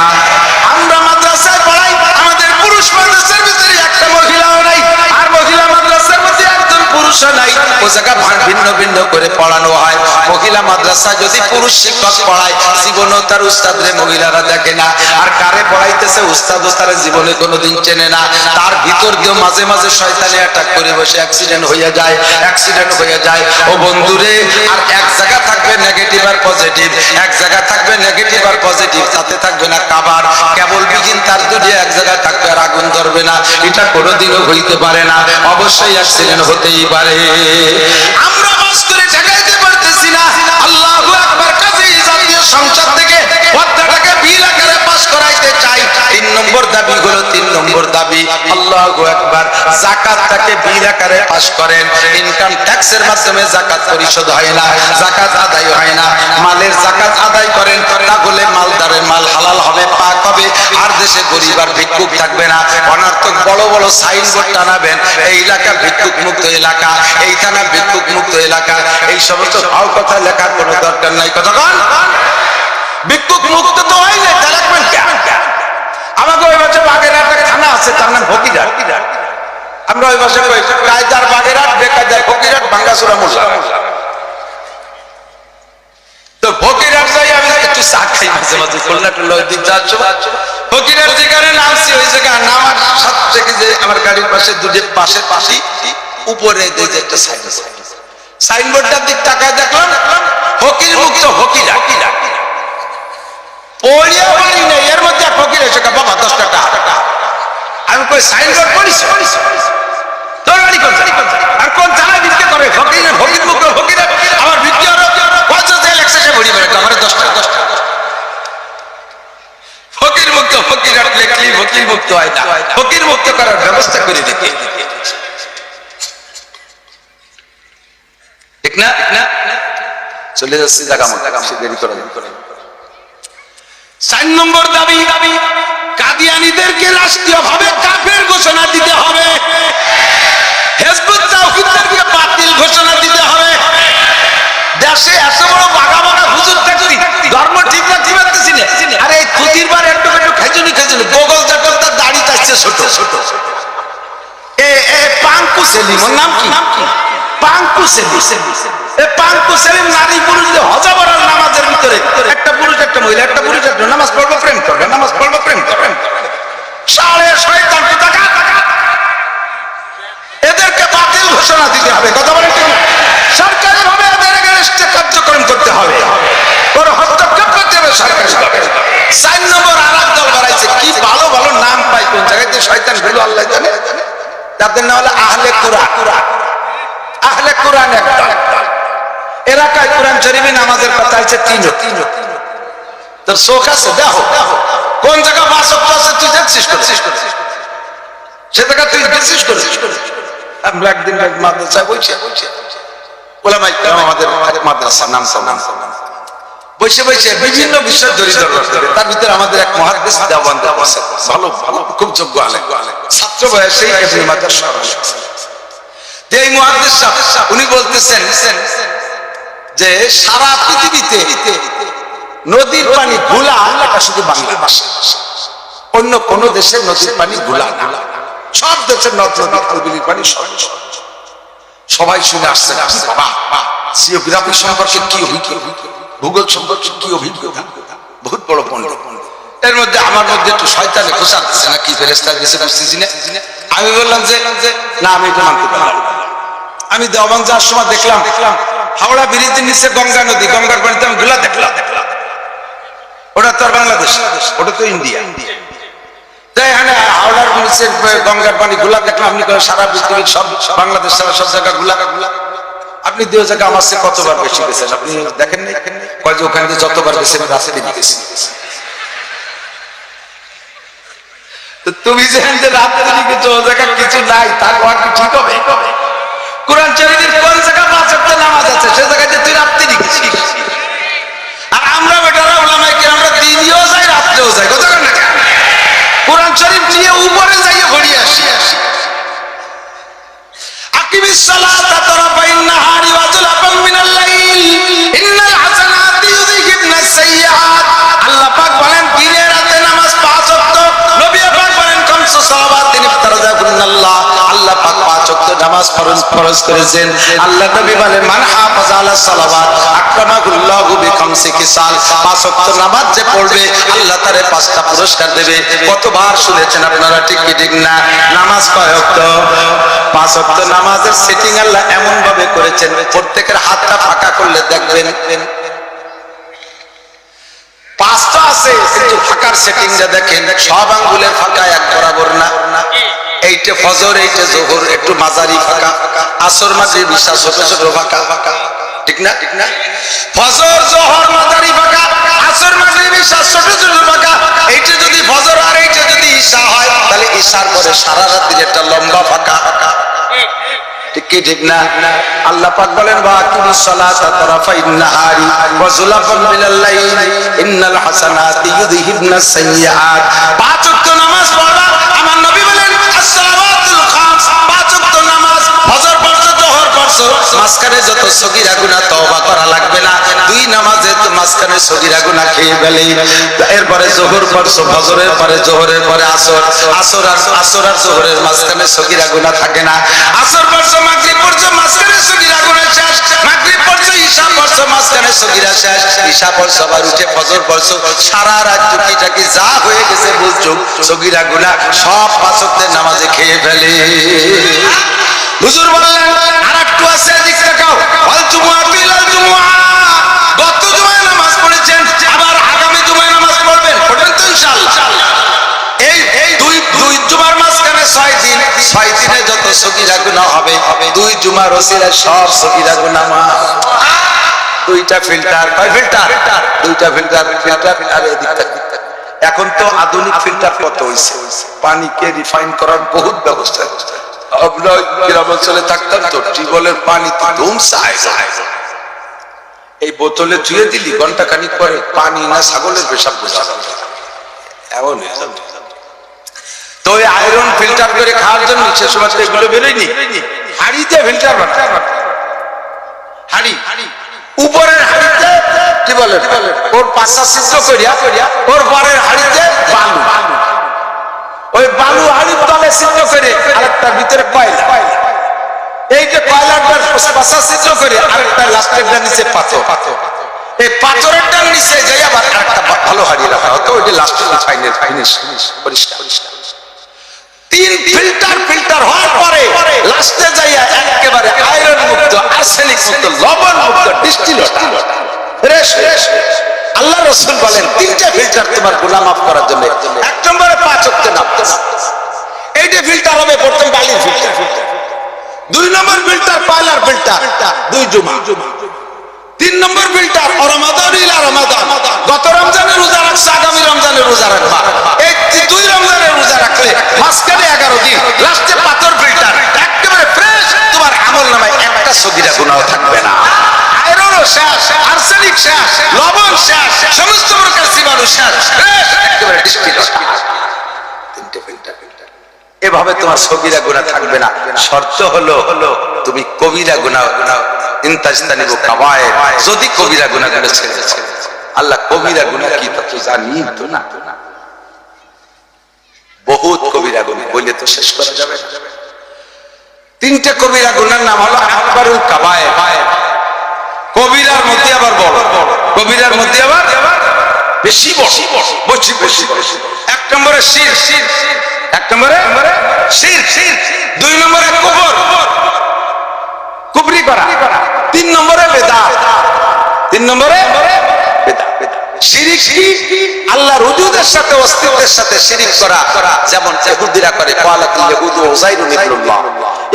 আমরা মাদ্রাসায় পড়াই, আমাদের পুরুষ মাদ্রাসার ভিতরে একটা মহিলাও নাই, আর মহিলা মাদ্রাসার মধ্যে একজন পুরুষও নাই। ও জায়গা ভিন্ন ভিন্ন করে পড়ানো হয়। মহিলা মাদ্রাসায় যদি পুরুষ শিক্ষক পড়ায়, জীবনও তার উস্তাদরে মহিলারা দেখে না। আর কারে পড়াইতেছে উস্তাদও তার জীবনে কোনোদিন চেনে না। তার ভিতর দিয়েও মাঝে মাঝে শয়তানি অ্যাটাক করে বসে অ্যাক্সিডেন্ট হয়ে যায়, অ্যাক্সিডেন্ট হয়ে যায়। ও বন্ধুরে, আর এক জায়গা থাকবে নেগেটিভ আর পজিটিভ, এক জায়গা থাকবে নেগেটিভ আর পজিটিভ, তাতে থাকবে না কাবার, কেবল বিগিন তার দুটি এক জায়গায় থাকবে আর আগুন ধরবে না। এটা কোনোদিনও হইতে পারে না, অবশ্যই অ্যাক্সিডেন্ট হতেই পারে। আমরা বাস করে ঠেকাইতে পারতেছি না। আল্লাহু আকবার। কাজেই জাতীয় সংসদ থেকে পর্দাটাকে বিল আকারে পাস করাইতে চাই। 3 নম্বর দাবি হলো, 3 নম্বর দাবি, আল্লাহু আকবার, যাকাতটাকে বিল আকারে পাস করেন। ইনকাম ট্যাক্সের মাধ্যমে যাকাত পরিশোধ হয় না, যাকাত আদায় হয় না। মালের যাকাত আদায় করেন, তাহলে মালদারের মাল হালাল হবে, পাক হবে। আর দেশে গরিব আর ভিক্ষুক থাকবে না। অনার্থক বড় বড় সাইনবোর্ড টানাবেন, এই এলাকা ভিক্ষুক মুক্ত এলাকা, এই থানা ভিক্ষুক মুক্ত এলাকা। এই সমস্ত ভাও কথা লেখার কোনো দরকার নাই। কতক্ষণ ভিক্ষুক মুক্ত তো হয় না, তা লিখবেন কেন? আমাকে ওই বছর বাগেরহাট থানা আছে, তার নাম ফকিরহাট। আমরা ওই বছর কায়দার বাগেরহাট, বেকায়দার ফকিরহাট, ভাঙ্গাচোরা মোল্লা। তো ফকিরহাট যাই আমি একটু চা খাই মাঝে মাঝে, খুলনা টুল্লা দিক যাচ্ছ। ফকিরহাট যেখানে নামছি ওই জায়গায় নামার সাথে থেকে যে আমার গাড়ির পাশে দুটো পাশে উপরে একটা সাইনবোর্ডটার দিক তাকায় দেখলাম ফকির মুক্ত ফকিরহাট। পড়িয়া পারি না, এর মধ্যে এক ফকির এসে বাবা 10 টাকা। আমি কই সাইনবোর্ড পড়িস তোর বাড়ি কোন আর কোন জায়গায় ভিক্ষা করে? ফকির ফকির মুক্ত ফকির আমার ভিক্ষা কত যে লেখছে সে ভরি বেড়ে আমার 10 টাকা ফকির মুক্ত ফকির আর লেখলি ফকির মুক্ত হয় না, ফকির মুক্ত করার ব্যবস্থা করে দিতে ঠিক না? চলে যাচ্ছি জায়গা মতো দেরি করে 4 নম্বর দাবি কাদিয়ানীদেরকে রাষ্ট্রীয়ভাবে কাফের ঘোষণা দিতে হবে, হিজবুত তাওহীদদেরকে বাতিল ঘোষণা দিতে হবে। দেশে এত বড় বাঘা বাঘা হুজুর থাকতি ধর্ম ঠিক রাখতে পারতেছি না। আরে এই খুদির বার একটু একটু খাইজুনি গোগল জাটল তার দাড়ি চাইছে ছোট ছোট। এ পাঙ্কু সেলিম, ওর নাম কি? পাঙ্কু সেলিম। এ পাঙ্কু সেলিম নারী পুরুষ হজাবরার নামাজের ভিতরে একটা পুরুষ একটা মহিলা, একটা পুরুষ একটা নামাজ পড়বো প্রেম করবে, নামাজ পড়বো প্রেম করবে। সাড়ে শয়তান কোথাকার। এদেরকে বাতিল ঘোষণা দিতে হবে, কথা বলেন ঠিক? সরকারি ভাবে এদের এগেইনস্টে কার্যক্রম করতে হবে, ওর হস্তক্ষেপ করতে হবে সরকারি ভাবে। 4 নম্বর আরেক দল বাড়াইছে, কি ভালো ভালো নাম পাই কোন জায়গাতে শয়তান গুলো আল্লাহ জানে। তাদের নাম হলো আহলে কুরআন। আহলে কুরআন এক দল। এলাকায় কোরআন শরীফে নামাজের কথা আছে 3। তোর চোখ আছে দেখো কোন জায়গা 5 ওয়াক্ত আছে তুই দেখছিস সে জায়গা তুই দেখছিস করে। আমরা একদিন মাদ্রাসায় বসে ওলামায়ে কেরাম আমাদের মাদ্রাসার নাম বসে বিভিন্ন বিষয় জড়িত রয়েছে। তার ভিতরে আমাদের এক মুহাদ্দিস দেওবন্দ আছে, ভালো ভালো খুব যোগ্য আলেম, ছাত্র বয়সেই ইবনে মাজাহ শরহ। এই মুহাদ্দিস সাহেব উনি বলতেছেন যে সারা পৃথিবীতে নদীর পানি ঘোলা, এটা শুধু বাংলাদেশ, অন্য কোন দেশের নদীর পানি ঘোলা না। সব দেশের নদ নদী খালবিলির পানি সবাই শুনে আসছে জিওগ্রাফি সম্পর্কে কি ভূগোল সম্পর্কে কি অভিজ্ঞতা, বহুত বড় পণ্ডিত। এর মধ্যে আমার মধ্যে একটু শয়তানে খোঁচা দিচ্ছে না কি ফেরেশতা দিয়েছে বুঝতেছি না। আমি বললাম যে না আমি এটা মানতে পারলাম। আমি দেওবন্দ যাওয়ার সময় দেখলাম হাওড়া ব্রিজের নিচে গঙ্গা নদী, গঙ্গার পানিতে আমি ঘোলা দেখলাম। ওটা তো আর বাংলাদেশ, ওটা তো ইন্ডিয়া। তাই এখানে হাওড়ার নিচে গঙ্গার পানি ঘোলা দেখলাম। আপনি সারা পৃথিবীর সব বাংলাদেশ ছাড়া সব জায়গা ঘোলা। আপনি 2 জায়গা আমার চেয়ে কতবার বেশি গেছেন আপনি দেখেন নাই? কয় যে ওখানে যতবার গেছেন রাস্তায় নিয়ে গেছি। তুমি যেখান যে রাতে গেছো ও জায়গা কিছু নাই, তার কি ঠিক হবে? কোরআন শরীফের কোন জায়গা 5 ওয়াক্ত নামাজ আছে সে জায়গায় তুই রাতে গেছিস। আর আমরা বেটারা ওলামায়ে কেরামরা দিনেও যাই রাতেও যাই, কথা বলেন না? কোরআন শরীফ নিয়ে উপরে যাইয়ে ঘুরে আসি। আকিমিস সালাতা তারাফাইন নাহারি ওয়া যুলাফান মিনাল লাইল ইন্নাল হাসানাতি ইউযহিবনাস সাইয়্যাত। আল্লাহ পাক বলেন দিনে রাতে নামাজ 5 ওয়াক্ত, নবী পাক বলেন খামসু সালাওয়াতিন ইফতারাযাকুন্নাল্লাহ। আল্লাহ পাক 5 ওয়াক্ত নামাজ ফরজ করেছেন। আল্লাহ নবী বলেন মান হাফাযা আলাস সালাওয়াত আকরামাহুল্লাহু বিখামসি খিসাল। 5 ওয়াক্ত নামাজ যে পড়বে আল্লাহ তারে 5টা পুরস্কার দেবে। কতবার শুনেছেন আপনারা, ঠিক কি ঠিক না? নামাজ কয় ওয়াক্ত? 5 ওয়াক্ত নামাজের সেটিং আল্লাহ এমন ভাবে করেছেন, প্রত্যেকের হাতটা ফাঁকা করলে দেখবেন 5টা আছে, কিন্তু ফাঁকার সেটিংটা দেখেন সব আঙ্গুলের ফাঁকা এক বরাবর না। এইটা ফজর, এইটা যোহর একটু মাঝারি ফাঁকা, আসর মাগরিব ঈশা ছোট ছোট ফাঁকা, ঠিক না? ফজর যোহর মাঝারি ফাঁকা, আসর মাগরিব ঈশা ছোট ছোট ফাঁকা। এইটা যদি ফজর আর এইটা যদি ঈশা হয় তাহলে ঈশার পরে সারা রাতের একটা লম্বা ফাঁকা, ঠিক কি ঠিক না? আল্লাহ পাক বলেন ওয়া আকিমিস সালাতা তারাফাইন নাহারি ওয়া যুলাফান মিনাল লাইল ইন্নাল হাসানাতি ইউযহিবনাস সাইয়্যাত। 5 ওয়াক্ত নামাজ পড়বা। আমার নবী বলেন as-সালাওয়াতুল খামস, 5 ওয়াক্ত নামাজ ফজর পড়ছো, যোহর পড়ছো, মাঝখানে যত সগীরা গুনাহ তওবা করা লাগবে না। 2 নামাজে তো মাঝখানে সগীরা গুনাহ খেয়ে ফেলে। এরপরে যোহর পড়ছো, ফজরের পরে যোহরের পরে আসর, আসর আর যোহরের মাঝখানে সগীরা গুনাহ থাকে না। আসর পড়ছো, মাগরিব পড়ছো, মাঝখানে সগীরা গুনাহ শেষ। মাগরিব পড়ছো, ঈশা পড়ছো, মাঝখানে সগীরা শেষ। ঈশা পড়ছো আবার উঠে ফজর পড়ছো, সারা রাত টুকিটাকি যা হয়ে গেছে বুঝছো সগীরা গুনাহ সব 5 ওয়াক্তের নামাজে খেয়ে ফেলে। হুজুর বললেন আরেকটু আছে, এদিক তাকাও। ওয়াল জুমআতু ইলাল জুমআ, গত জুমায় নামাজ পড়েছেন, আবার আগামী জুমায় নামাজ পড়বেন। সগীরা গুনাহ হবে, 2 জুমার ওসিলায় সব সগীরা গুনাহ মাফ। 2টা ফিল্টার, কয় ফিল্টার? 2টা ফিল্টার। আর এদিকটা এখন তো আধুনিক ফিল্টার কত হইছে, পানিকে রিফাইন করার বহুত ব্যবস্থা। আমরা গ্রামাঞ্চলে থাকতাম তো টিউবওয়েলের পানি তো ধুমসায়, এই বোতলে ধুয়ে দিলি ঘন্টা খানিক পরে পানি না ছাগলের পেশাব বোঝা যাবে এমন। তো ওই আয়রন ফিল্টার করে খাওয়ার জন্য সে সময় এগুলো বেরোয়নি, হাড়িতে ফিল্টার বানায়। হাড়ি উপরের হাড়িতে কি বলে ওর পাশা সিদ্ধ করিয়া ওর পরের হাড়িতে বালু, ওই বালু হাড়ির তলে সিদ্ধ করে আরেকটার ভিতরে কয়লা, এই যে কয়লাটার পাশা সিদ্ধ করে আরেকটা লাস্টেরটা নিচে পাথর, এই পাথরেরটার নিচে যাই আবার আরেকটা ভালো হাড়ি রাখা হতো, ওই যে লাস্টের ফাইনাল ফিনিশ পরিষ্কার। 3 ফিল্টার হওয়ার পরে লাস্টে যাইয়া একেবারে আয়রন মুক্ত, আর্সেনিক মুক্ত, লবণ মুক্ত ডিস্টিল ফ্রেশ। আল্লাহ রাসূল বলেন 3টা ফিল্টার তোমার গুনাহ মাফ করার জন্য। 1 নম্বরে 5 ওয়াক্ত নামাজ, এইটা ফিল্টার হবে প্রথম বালির ফিল্টার। 2 নম্বর ফিল্টার পয়লার ফিল্টার 2 জুমা। 3 নম্বর ফিল্টার রমাদান ইলা রমাদান, গত রমজানের রোজা রাখছে আগামী রমজানের রোজা রাখবা, এই 2 রমজানের রোজা রাখলে মাঝখানে 11 দিন, লাস্টে পাথর ফিল্টার একেবারে ফ্রেশ, তোমার আমলনামায় একটা সগীরা গুনাহ থাকবে না। আয়রনও শেষ, আর্সেনিক শেষ, লবণ শেষ, সমস্ত প্রকার জীবাণু শেষ, ফ্রেশ একেবারে ডিস্টিল। 3টে ফিল্টার। এভাবে তোমার সগীরা গুনাহ থাকবে না। শর্ত হলো তুমি কবিরা গুনাহ ইনতাজতানিবু কাবায়ের, যদি কবিরা গুনাহগুলো ছেড়ে দাও। আল্লাহ কবিরা গুনাহ কি তা তো জানি তো না, বহুত কবিরা গুনাহ বলে তো শেষ করা যাবে না। 3টে কবিরা গুনাহর নাম হলো আকবারুল কাবায়ের, কবিরার মধ্যে আবার বড়, কবিরার মধ্যে আবার বেশি বড়, বেশি। 1 নম্বরে শিরক, 1 নম্বরে শিরক, 2 নম্বরে কুফর, কুফরি করা, 3 নম্বরে বেদাত, 3 নম্বরে বেদাত। শিরক কি? আল্লাহর ওজুদের সাথে অস্তিত্বের সাথে শিরক করা, যেমন ইহুদিরা করে। ক্বালাতুল ইয়াহুদু উযাইরুন ইবনুল্লাহ,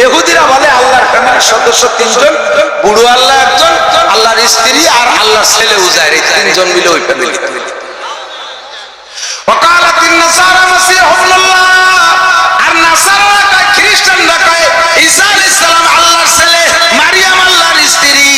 ইহুদিরা বলে আল্লাহর ফ্যামিলির সদস্য 3 জন, বুড়ো আল্লাহ 1 জন, আল্লাহর স্ত্রী আর আল্লাহর ছেলে উযাইর, এই 3 জন মিলে ওই ফ্যামিলি। ওয়াকালাতিন নাসারা মাসীহ ইবনুল্লাহ, আর নাসারারা কয়, খ্রিস্টানরা কয় ঈসা আলাইহিস সালাম আল্লাহর ছেলে, মারিয়াম আল্লাহর স্ত্রী,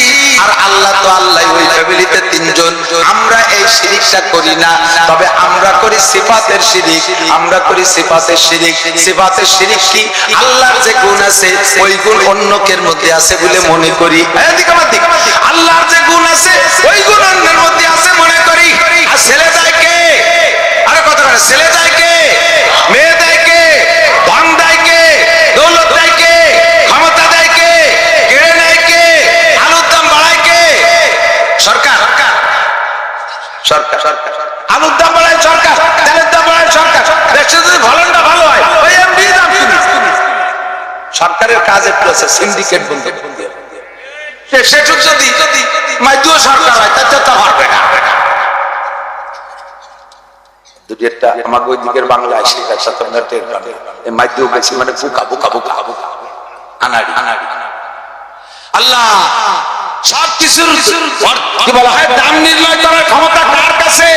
আর আল্লাহ তো আল্লাহ, ওই ফ্যামিলিতে 3 জন। আমরা এই শিরকটা করি না, তবে আমরা করি সিফাতের শিরক, আমরা করি সিফাতের শিরক। সিফাতের শিরক কি? আল্লাহর যে গুণ আছে ওই গুণ অন্যকের মধ্যে আছে বলে মনে করি। এদিকে আমার দিক, আল্লাহর যে গুণ আছে ওই গুণ অন্যের মধ্যে আছে মনে করি। আর ছেলে দেয় কে? আরে কথা বলে, ছেলে দেয় কে? মেয়ে দেয় কে? ধন দেয় কে? দৌলত দেয় কে? ক্ষমতা দেয় কে? কেড়ে নেয় কে? আলুর দাম বাড়ায় কে? সরকার। আলুর দাম বাড়ায় সরকার, তেলের দাম বাড়ায় সরকার, দেশে যদি ফলনটা ভালো হয় ওই এমডি দাম কিনে। সরকারের কাজ একটু আছে, সিন্ডিকেট বন্ধ। সেসব যদি মাধ্যম সরকার হয় তাতে তো হবে না। দুইটা আমাকে ওই দিকের বাংলা আসে, একসাথে মাধ্যম গেছি মানে বুকা বুকা বুকা বুকা আনাড়ি আনাড়ি। আল্লাহ সব কিছুর কি বলা হয়, দাম নির্ণয় করার ক্ষমতা কার কাছে?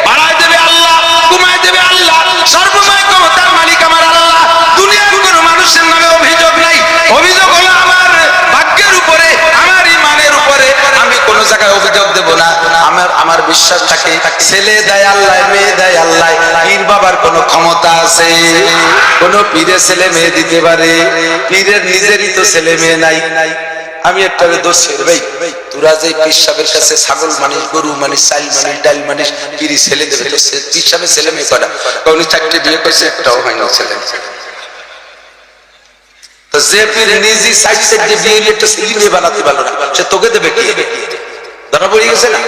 বাড়ায় দেবে আল্লাহ, কমায় দেবে আল্লাহ, সর্বময় ক্ষমতার মালিক আমার আল্লাহ। দুনিয়ার কোনো মানুষের নামে অভিযোগ নাই, অভিযোগ হলো আমার ভাগ্যের উপরে, আমার ইমানের উপরে। আমি কোন জায়গায় অভিযোগ দেব না। আমার বিশ্বাস থাকে ছেলে দেয় আল্লাহ, মেয়ে দেয় আল্লাহ। পীর বাবার কোনো ক্ষমতা আছে? কোন পীরের ছেলে মেয়ে দিতে পারে? পীরের নিজেরই তো ছেলে মেয়ে নাই। আমি একটা দোষ ভাই, তোরা যে পীর সাহেবের কাছে ছাগল মানিস, গরু মানিস, চাল মানিস, ডাল মানিস, পীরি ছেলে দেবে তো পীর সাহেবের ছেলে মেয়ে করা? উনি 4টে বিয়ে করছে, একটাও হয় না ছেলে। তো যে পীর নিজে 4টে বিয়ে একটা ছেলে মেয়ে বানাতে পারলো না, সে তোকে দেবে কি? ধরা পড়ে গেছে না?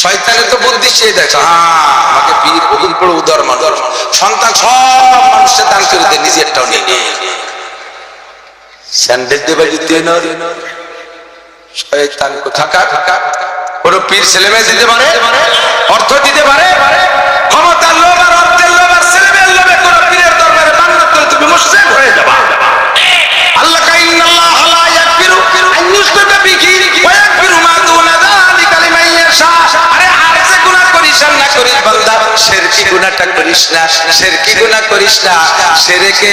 শয়তানের তো বুদ্ধি সে দেখে, আমাকে পীর বহুত বড় উদার মানুষ, সন্তান সব মানুষের দান করে দেয়, নিজে একটাও নেই। স্যান্ডেল দেবে যদি শয়তান কোথাকার। কোন পীর ছেলে মেয়ে দিতে পারে, অর্থ দিতে পারে, ক্ষমতার লোভ আর অর্থের লোভ আর ছেলে মেয়ের লোভে কোন পীরের দরবারে মান্নত করে তুমি মুশরিক হয়ে যাবা। গুনাহটা করিস না, শিরকি গুনাহ করিস না। শিরকে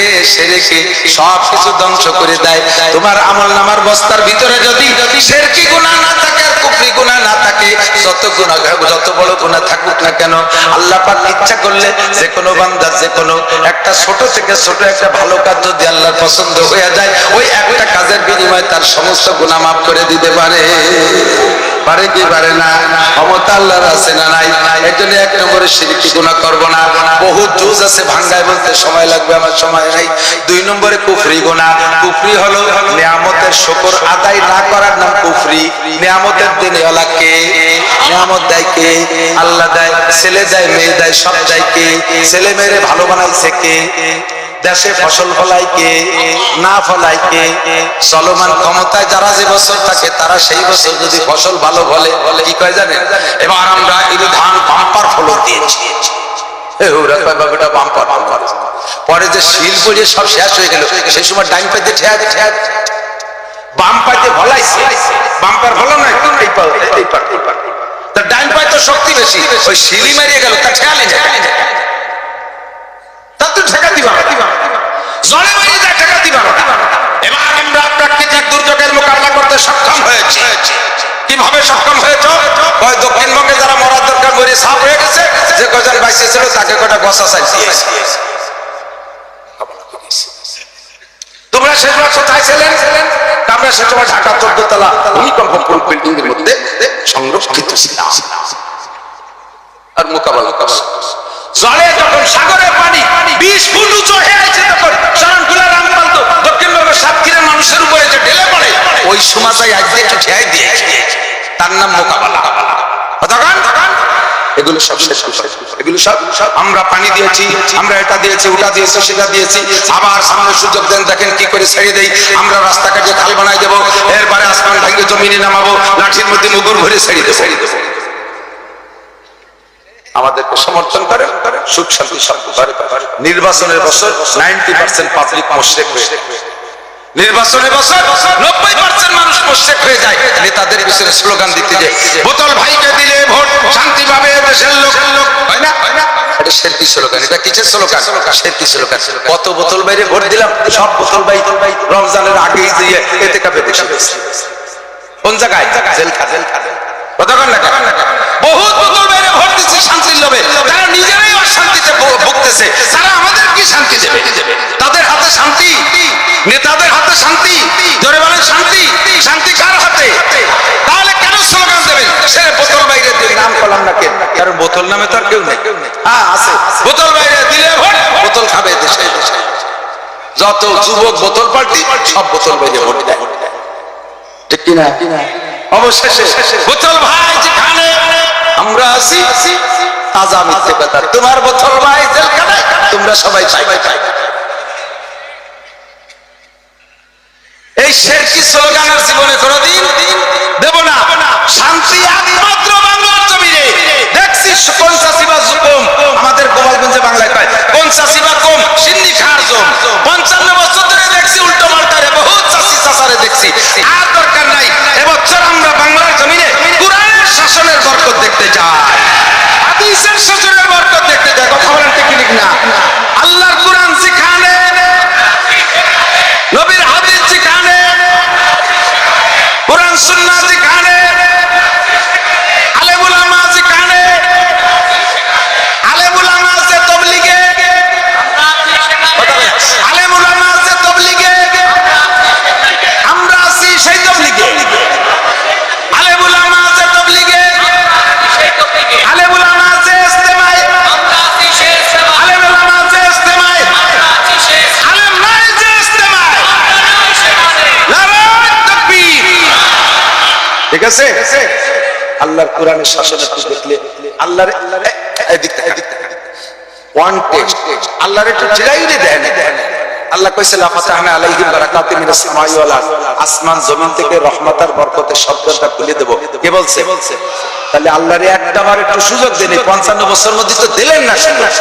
সব কিছু ধ্বংস করে দেয়। তোমার আমলনামার বস্তার ভিতরে যদি শিরকি গুনাহ না থাকে আর কুফরি গুনাহ না থাকে, যত গুনাহ যত বড় গুনাহ থাকুক না কেন, আল্লাহ পাক ইচ্ছা করলে যে কোনো বান্দা যে কোনো একটা ছোট থেকে ছোট একটা ভালো কাজ যদি আল্লাহর পছন্দ হয়ে যায়, ওই একটা কাজের বিনিময়ে তার সমস্ত গুনাহ মাফ করে দিতে পারে। পারে কি পারে না? ক্ষমতা আল্লাহর আছে না নাই? এর জন্য এক নম্বরে শিরকি গুনাহ করব না। বহুত জুজ আছে, ভাঙ্গায় বলতে সময় লাগবে, আমার সময় নাই। দুই নম্বরে কুফরি গুনাহ। কুফরি হলো নিয়ামতের শুকর আদায় না করার নাম কুফরি। নিয়ামতের দিনে ওয়ালাকে নিয়ামত দেয় কে? আল্লাহ দেয়। ছেলে দেয়, মেয়ে দেয়, সব দেয় কে? ছেলে মেয়েরে ভালো বানাইছে কে? দেশে ফসল ফলায় কে? না ফলায় কে? চলমান ক্ষমতায় যারা যে বছর থাকে তারা সেই বছর যদি ফসল ভালো ফলে কি কয় জানেন? এবার আমরা এই ধান বাম্পার ফলন দিয়েছি, পরে যে শিল পড়ে সব শেষ হয়ে গেল, সেই সময় ডাইন পাইতে ঠেয়া বাম পাইতে ফলাইছে, বাম্পার ফলো না একটু ডাইন পাই তো শক্তি বেশি, ওই শিলি মারিয়ে গেল, তা ঠেয়ালে তা তো ঠেকা দিবা জলে মারিয়ে যায়, ঠেকা দিবা। এবার আমরা প্রাকৃতিক দুর্যোগের মোকাবিলা করতে সক্ষম হয়েছি। কিভাবে সক্ষম হয়েছে? ওই দক্ষিণবঙ্গে যারা মরার দরকার মরে সাফ হয়ে গেছে, যে কজন বাইসে ছিল তাকে কটা গসা চাইছে। তোমরা সে সময় কোথায় ছিলেন? আমরা সে সময় ঢাকা 14 তলা ভূমিকম্প বিল্ডিং এর মধ্যে সংরক্ষিত ছিলাম আর মোকাবেলা করছি। জলে যখন সাগরের পানি 20 ফুট উঁচু হয়ে আছে, তখন শরণখোলা রামপাল তো দক্ষিণবঙ্গের সাতক্ষীরার মানুষের উপরে যে ঢেলে পড়ে, ওই সময়টাই আজকে একটু ঠেয়াই দিয়েছে, তার নাম মোকাবেলা। এগুলো সব এগুলো সব আমরা পানি দিয়েছি, আমরা এটা দিয়েছি, ওটা দিয়েছি, সেটা দিয়েছি। আবার সামনে সুযোগ দেন, দেখেন কি করে ছেড়ে দেই। আমরা রাস্তাঘাটে খাল বানাই দেবো, এরপরে আসমান ভেঙে জমিনে নামাবো, লাঠির মধ্যে মুগুর ভরে ছেড়ে দেবো। আমাদেরকে সমর্থন করেন, সুখ শান্তি নির্বাচনের বছর 90% পাবলিক মুশরিক হয়ে যায়। নির্বাচনের বছর 90% মানুষ মুশরিক হয়ে যায়। নেতাদের পিছনে স্লোগান দিতে যায়, বোতল ভাইকে দিলে ভোট শান্তি পাবে দেশের লোক, হয় না? এটা শিরকি স্লোগান। এটা কিসের স্লোগান? শিরকি স্লোগান। কত বোতল বাইরে ভোট দিলাম, সব বোতল ভাই রমজানের আগেই দিয়ে ইতিকাফে বসে গেছে। কোন জায়গায়? জেলখানা। কতক্ষণ না বহুত বোতল বাইরে ভোট দিচ্ছে শান্তির লোভে, তারা নিজেরাই অশান্তিতে ভুগতেছে, তারা আমাদের কি শান্তি দেবে? তাদের হাতে শান্তি, নেতাদের হাতে শান্তি, জোরে বলেন শান্তি। শান্তি কার হাতে? তাহলে কেন স্লোগান দেবেন? সে বোতল বাইরে নাম করলাম না কেন? কারণ বোতল নামে তো আর কেউ নেই। হ্যাঁ আছে, বোতল বাইরে দিলে ভোট, বোতল খাবে দেশে। যত যুবক বোতল পার্টি সব বোতল বাইরে ভোট দেয়, ঠিক কিনা? অবশেষে বোতল ভাই যেখানে আমরা আছি, তাজা মিথ্যে কথা, তোমার বোতল ভাই জেলখানায়, তোমরা সবাই পাই। এই শিরকি স্লোগানের জীবনে কোনদিন দেব না। শান্তি একমাত্র বাংলার জমিনে। দেখছি কোন চাষিবা কম, আমাদের গোপালগঞ্জে বাংলায় কয় কোন চাষিবা কম, সিন্নি খার জম। 55 বছর ধরে দেখছি উল্টো পাল্টারে বহুত চাষি চাষারে দেখছি। আর দরকার নাই, এবছর আমরা বাংলার জমিনে কুরআনের শাসনের বরকত দেখতে চাই, হাদিসের শাসনের বরকত দেখতে চাই। কথা বলেন ঠিক না? আল্লাহর কুরআন যেখানে, নবীর হাদিস যেখানে, কুরআন সুন্নাহ যেখানে, আলেম উলামা যেখানে, আলেম উলামা যে তাবলীগে, আলেম উলামা যে তাবলীগে, আমরা আছি সেই তাবলীগে। আলেম উলামা যে তাবলীগে, আলেম উলামা যে ইজতেমায়, আলেম উলামা যে ইজতেমায়, আলেম নাই যে ইজতেমায়। নারায়ে তাকবীর। ঠিক আছে? আল্লাহর কোরআনের শাসনের দিকে দেখলে আল্লাহর এদিক ওয়ান্টেড, আল্লাহর একটু জিরাইলে দেন। আল্লাহ কইছে লা ফাতাহনা আলাইহিম বারাকাতিন মিনাস সামাই ওয়াল আরদ, আসমান জমিন থেকে রহমত আর বরকতের শব্দটা খুলে দেব। কে বলছে? তাহলে আল্লাহরে একটাবার একটু সুযোগ দেন। 55 বছর মধ্যে তো দিলেন না সুযোগ।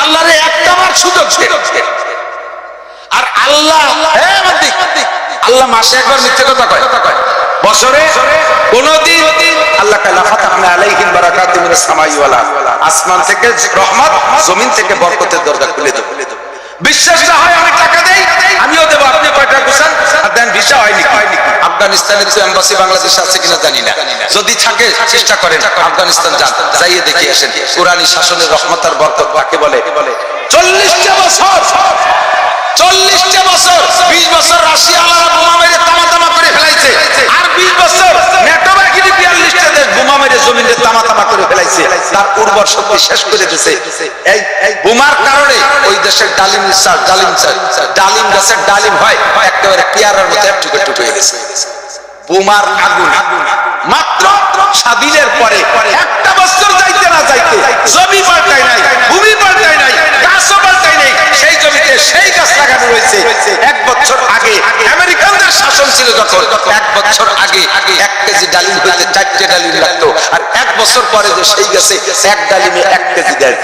আল্লাহরে একটাবার সুযোগ দেন। আর আল্লাহ আল্লাহ মাসে একবার মিথ্যে কথা কয়, বছরে কোনদিন আল্লাহ তাআলা ফাতাহনা আলাইহিম বারাকাতুম মিনাস সামাই ওয়াল আরদ, আসমান থেকে রহমত, জমিন থেকে বরকতের দরজা খুলে দেব। বিশ্বাস না হয় অনেক টাকা দেই, আমিও দেব, আপনি কয়টা গুছান আর দেন। ভিসা হয়নি, আফগানিস্তানের তো এমবাসি বাংলাদেশে আছে কিনা জানি না, যদি থাকে চেষ্টা করেন আফগানিস্তান যান, যাইয়ে দেখে আসেন কুরআনী শাসনের রহমত আর বরকত কাকে বলে। 40টা বছর 20 বছর রাশিয়া আলারা বোমা মেরে তামা করে ফেলাইছে, আর 20 বছর নেটো বাহিনী 42টা দেশ বোমা মেরে জমিনে তামা করে ফেলাইছে, তার উর্বর শক্তি শেষ করে দিয়েছে। এই বোমার কারণে ওই দেশের ডালিম গাছের ডালিম হয় একেবারে পেয়ারার মতো একটুকু হয়ে গেছে। বোমার আগুন মাত্র স্বাধীনের পরে একটা বছর যাইতে না যাইতে জমি পাল্টায় নাই, ভূমি পাল্টায় নাই, গাছও পাল্টায় নাই, সেই জমিতে সেই গাছ লাগানো রয়েছে। 1 বছর আগে আমেরিকানদের শাসন ছিল যখন, 1 বছর আগে 1 কেজি ডালিম হইতে 4টে ডালিম লাগতো, আর 1 বছর পরে যে সেই গাছে 1 ডালিমে 1 কেজি দেয়।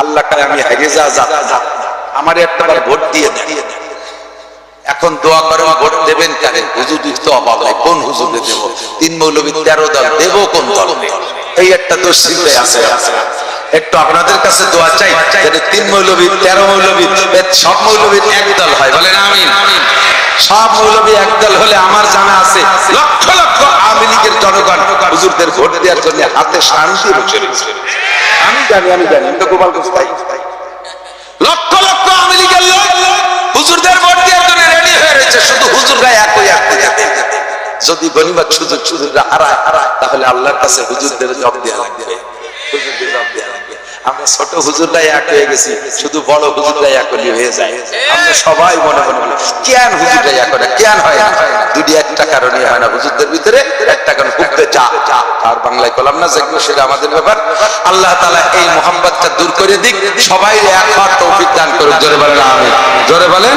আল্লাহ কালে আমি হেগে যা আমার একটাবার ভোট দিয়ে দেন। এখন দোয়া করেন ভোট দেবেন কারে? হুজুর তো অভাব নাই, কোন হুজুরে দেব? 3 মৌলবী 13 দল, দেব কোন দল? এই একটা তো চিন্তায় আছে। একটু আপনাদের কাছে দোয়া চাই যাতে 3 মৌলবী 13 মৌলবী সব মৌলবীর এক দল হয়, বলেন আমিন। সব মৌলবী এক দল হলে আমার জানা আছে লক্ষ লক্ষ আওয়ামী লীগের জনগণ হুজুরদের ভোট দেওয়ার জন্য হাতে শান্তি বসে রয়েছে। আমি জানি আমি তো গোপালগঞ্জ ভাই, লক্ষ লক্ষ আওয়ামী লীগের লোক হুজুরদের ভোট দেওয়ার জন্য রেডি হয়ে রয়েছে, শুধু হুজুররা একই যাতে। যদি গনিমত হুজুররা হারায় তাহলে আল্লাহর কাছে হুজুরদের জব দেওয়া লাগবে, হুজুরদের জব দেওয়া লাগবে। আমরা ছোট হুজুররাই এক হয়ে গেছি, শুধু বড় হুজুররাই একলি হয়ে যায়। আমরা সবাই মনে মনে বলি কেন হুজুররাই এক হয় না, কেন হয় না? দুটি একটা কারণে হয় না, হুজুরদের ভিতরে একটা কারণ হুকতে যা আর বাংলায় কলাম না, যেগুলো সেটা আমাদের ব্যাপার। আল্লাহ তাআলা এই মোহাম্মতটা দূর করে দিক, সবাই এক হওয়ার তৌফিক দান করুন। জোরে বলেন আমিন, জোরে বলেন।